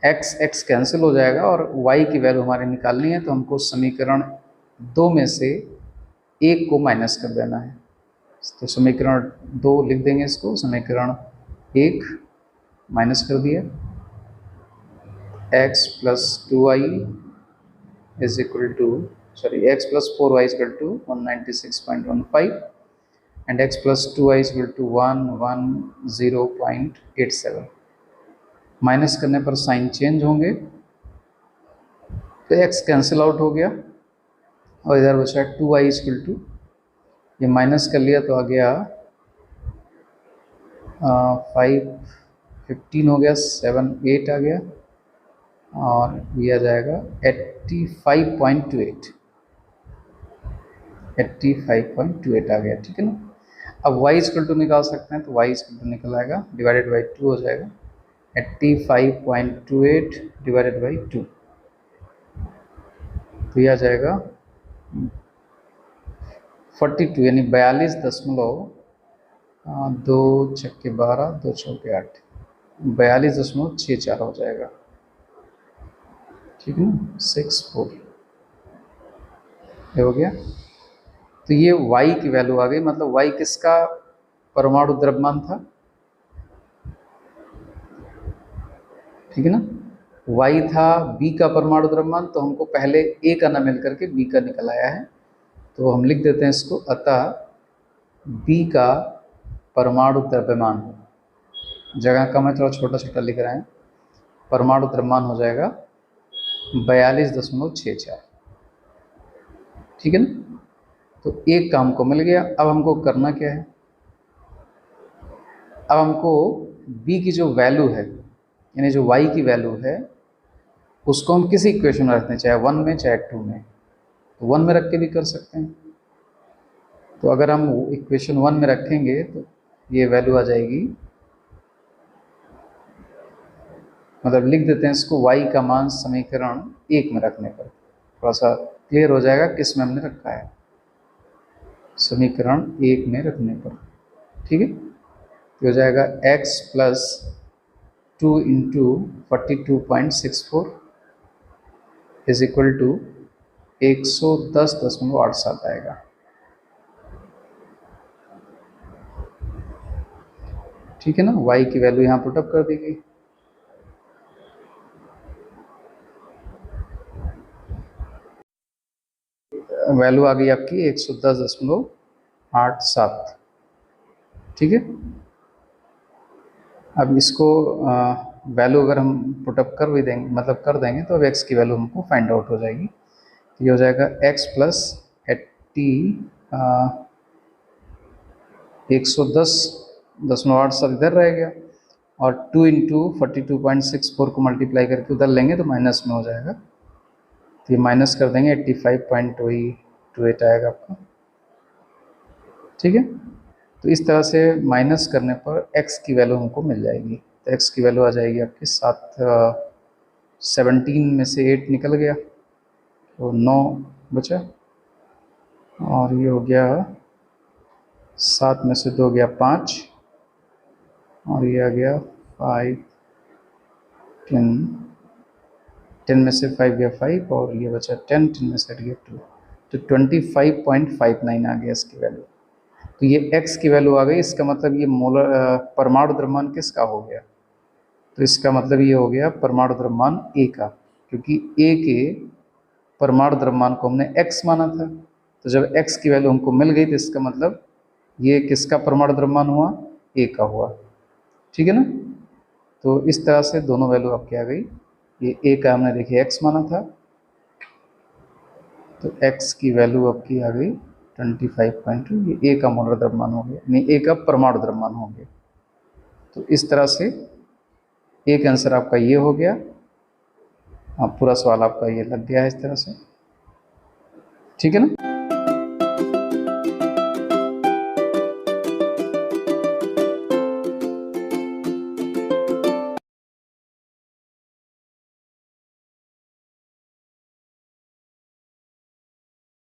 x कैंसिल हो जाएगा और y की वैल्यू हमारी निकालनी है, तो हमको समीकरण 2 में से 1 को माइनस कर देना है। तो समीकरण 2 लिख देंगे इसको, समीकरण 1 माइनस कर दिया, x plus 2y is equal to, sorry, x plus 4y is equal to 196.15 and x plus 2y is equal to 110.87। Minus करने पर साइन चेंज होंगे, तो x कैंसिल आउट हो गया और इधर बचा 2y इज इक्वल टू, ये माइनस कर लिया तो आ गया 515 हो गया, 7 8 आ गया, और ये आ जाएगा 85.28 आ गया, ठीक है ना। अब y इक्वल टू निकाल सकते हैं, तो y इक्वल टू निकल आएगा, डिवाइडेड बाई 2 हो जाएगा, 85.28 डिवाइडेड बाई 2, तो ये आ जाएगा 42, यानी 42.2 छक्के 12 2 चौके 8, 42.64 हो जाएगा, ठीक है ना, 64 ये हो गया। तो ये y की वैल्यू आ गई, मतलब y किसका परमाणु द्रव्यमान था, ठीक है ना। y था b का परमाणु द्रव्यमान, तो हमको पहले a का न मिल करके b का निकल आया है, तो हम लिख देते हैं इसको, अतः b का परमाणु द्रव्यमान, जगह कम है थोड़ा छोटा छोटा लिख रहे हैं, परमाणु द्रव्यमान हो जाएगा 42.64। ठीक है ना। तो एक काम को मिल गया। अब हमको करना क्या है, अब हमको b की जो वैल्यू है, यानी जो y की वैल्यू है, उसको हम किसी इक्वेशन में रखते हैं, चाहे 1 में चाहे 2 में। तो 1 में रख के भी कर सकते हैं। तो अगर हम इक्वेशन 1 में रखेंगे तो ये वैल्यू आ जाएगी, मतलब लिख देते हैं इसको, y का मान समीकरण 1 में रखने पर थोड़ा सा क्लियर हो जाएगा किस में हमने रखा है, समीकरण 1 में रखने पर। ठीक है। तो हो जाएगा x plus 2 into 42.64 is equal to 110.87 आएगा। ठीक है ना। y की वैल्यू यहाँ पुटअप कर दी गई। वैल्यू आ गई आपकी 110.87। ठीक है। अब इसको वैल्यू अगर हम पुटअप कर भी देंगे, मतलब कर देंगे, तो अब x की वैल्यू हमको फाइंड आउट हो जाएगी। ये हो जाएगा x प्लस 110.87 इधर रह गया, और 2 इंटू 42.64 को मल्टीप्लाई करके उधर लेंगे तो माइनस में हो जाएगा, तो ये माइनस कर देंगे, 85.28 आएगा आपका। ठीक है। तो इस तरह से माइनस करने पर x की वैल्यू हमको मिल जाएगी। तो x की वैल्यू आ जाएगी आपकी 17 में से 8 निकल गया तो 9 बचा, और ये हो गया 7 में से 2 गया 5, और ये आ गया 5, 10 में से 5 गया 5, और ये बचा 10, 10 में से हट गया 2, तो 25.59 आ गया इसकी वैल्यू। तो ये x की वैल्यू आ गई। इसका मतलब ये मोलर परमाणु द्रव्यमान किसका हो गया, तो इसका मतलब ये हो गया परमाणु द्रव्यमान A का, क्योंकि A के परमाणु द्रव्यमान को हमने x माना था। तो जब x की वैल्यू हमको मिल गई तो इसका मतलब ये किसका परमाणु द्रव्यमान हुआ, A का हुआ। ठीक है ना। तो इस तरह से दोनों वैल्यू आपकी आ गई। ये A का हमने देखिए x माना था, तो x की वैल्यू आपकी आ गई 25.2, ये A का मोलर द्रव्यमान हो गया, यानी A का परमाणु द्रव्यमान हो गया। तो इस तरह से एक आंसर आपका ये हो गया। पूरा सवाल आपका ये लग गया है इस तरह से। ठीक है ना।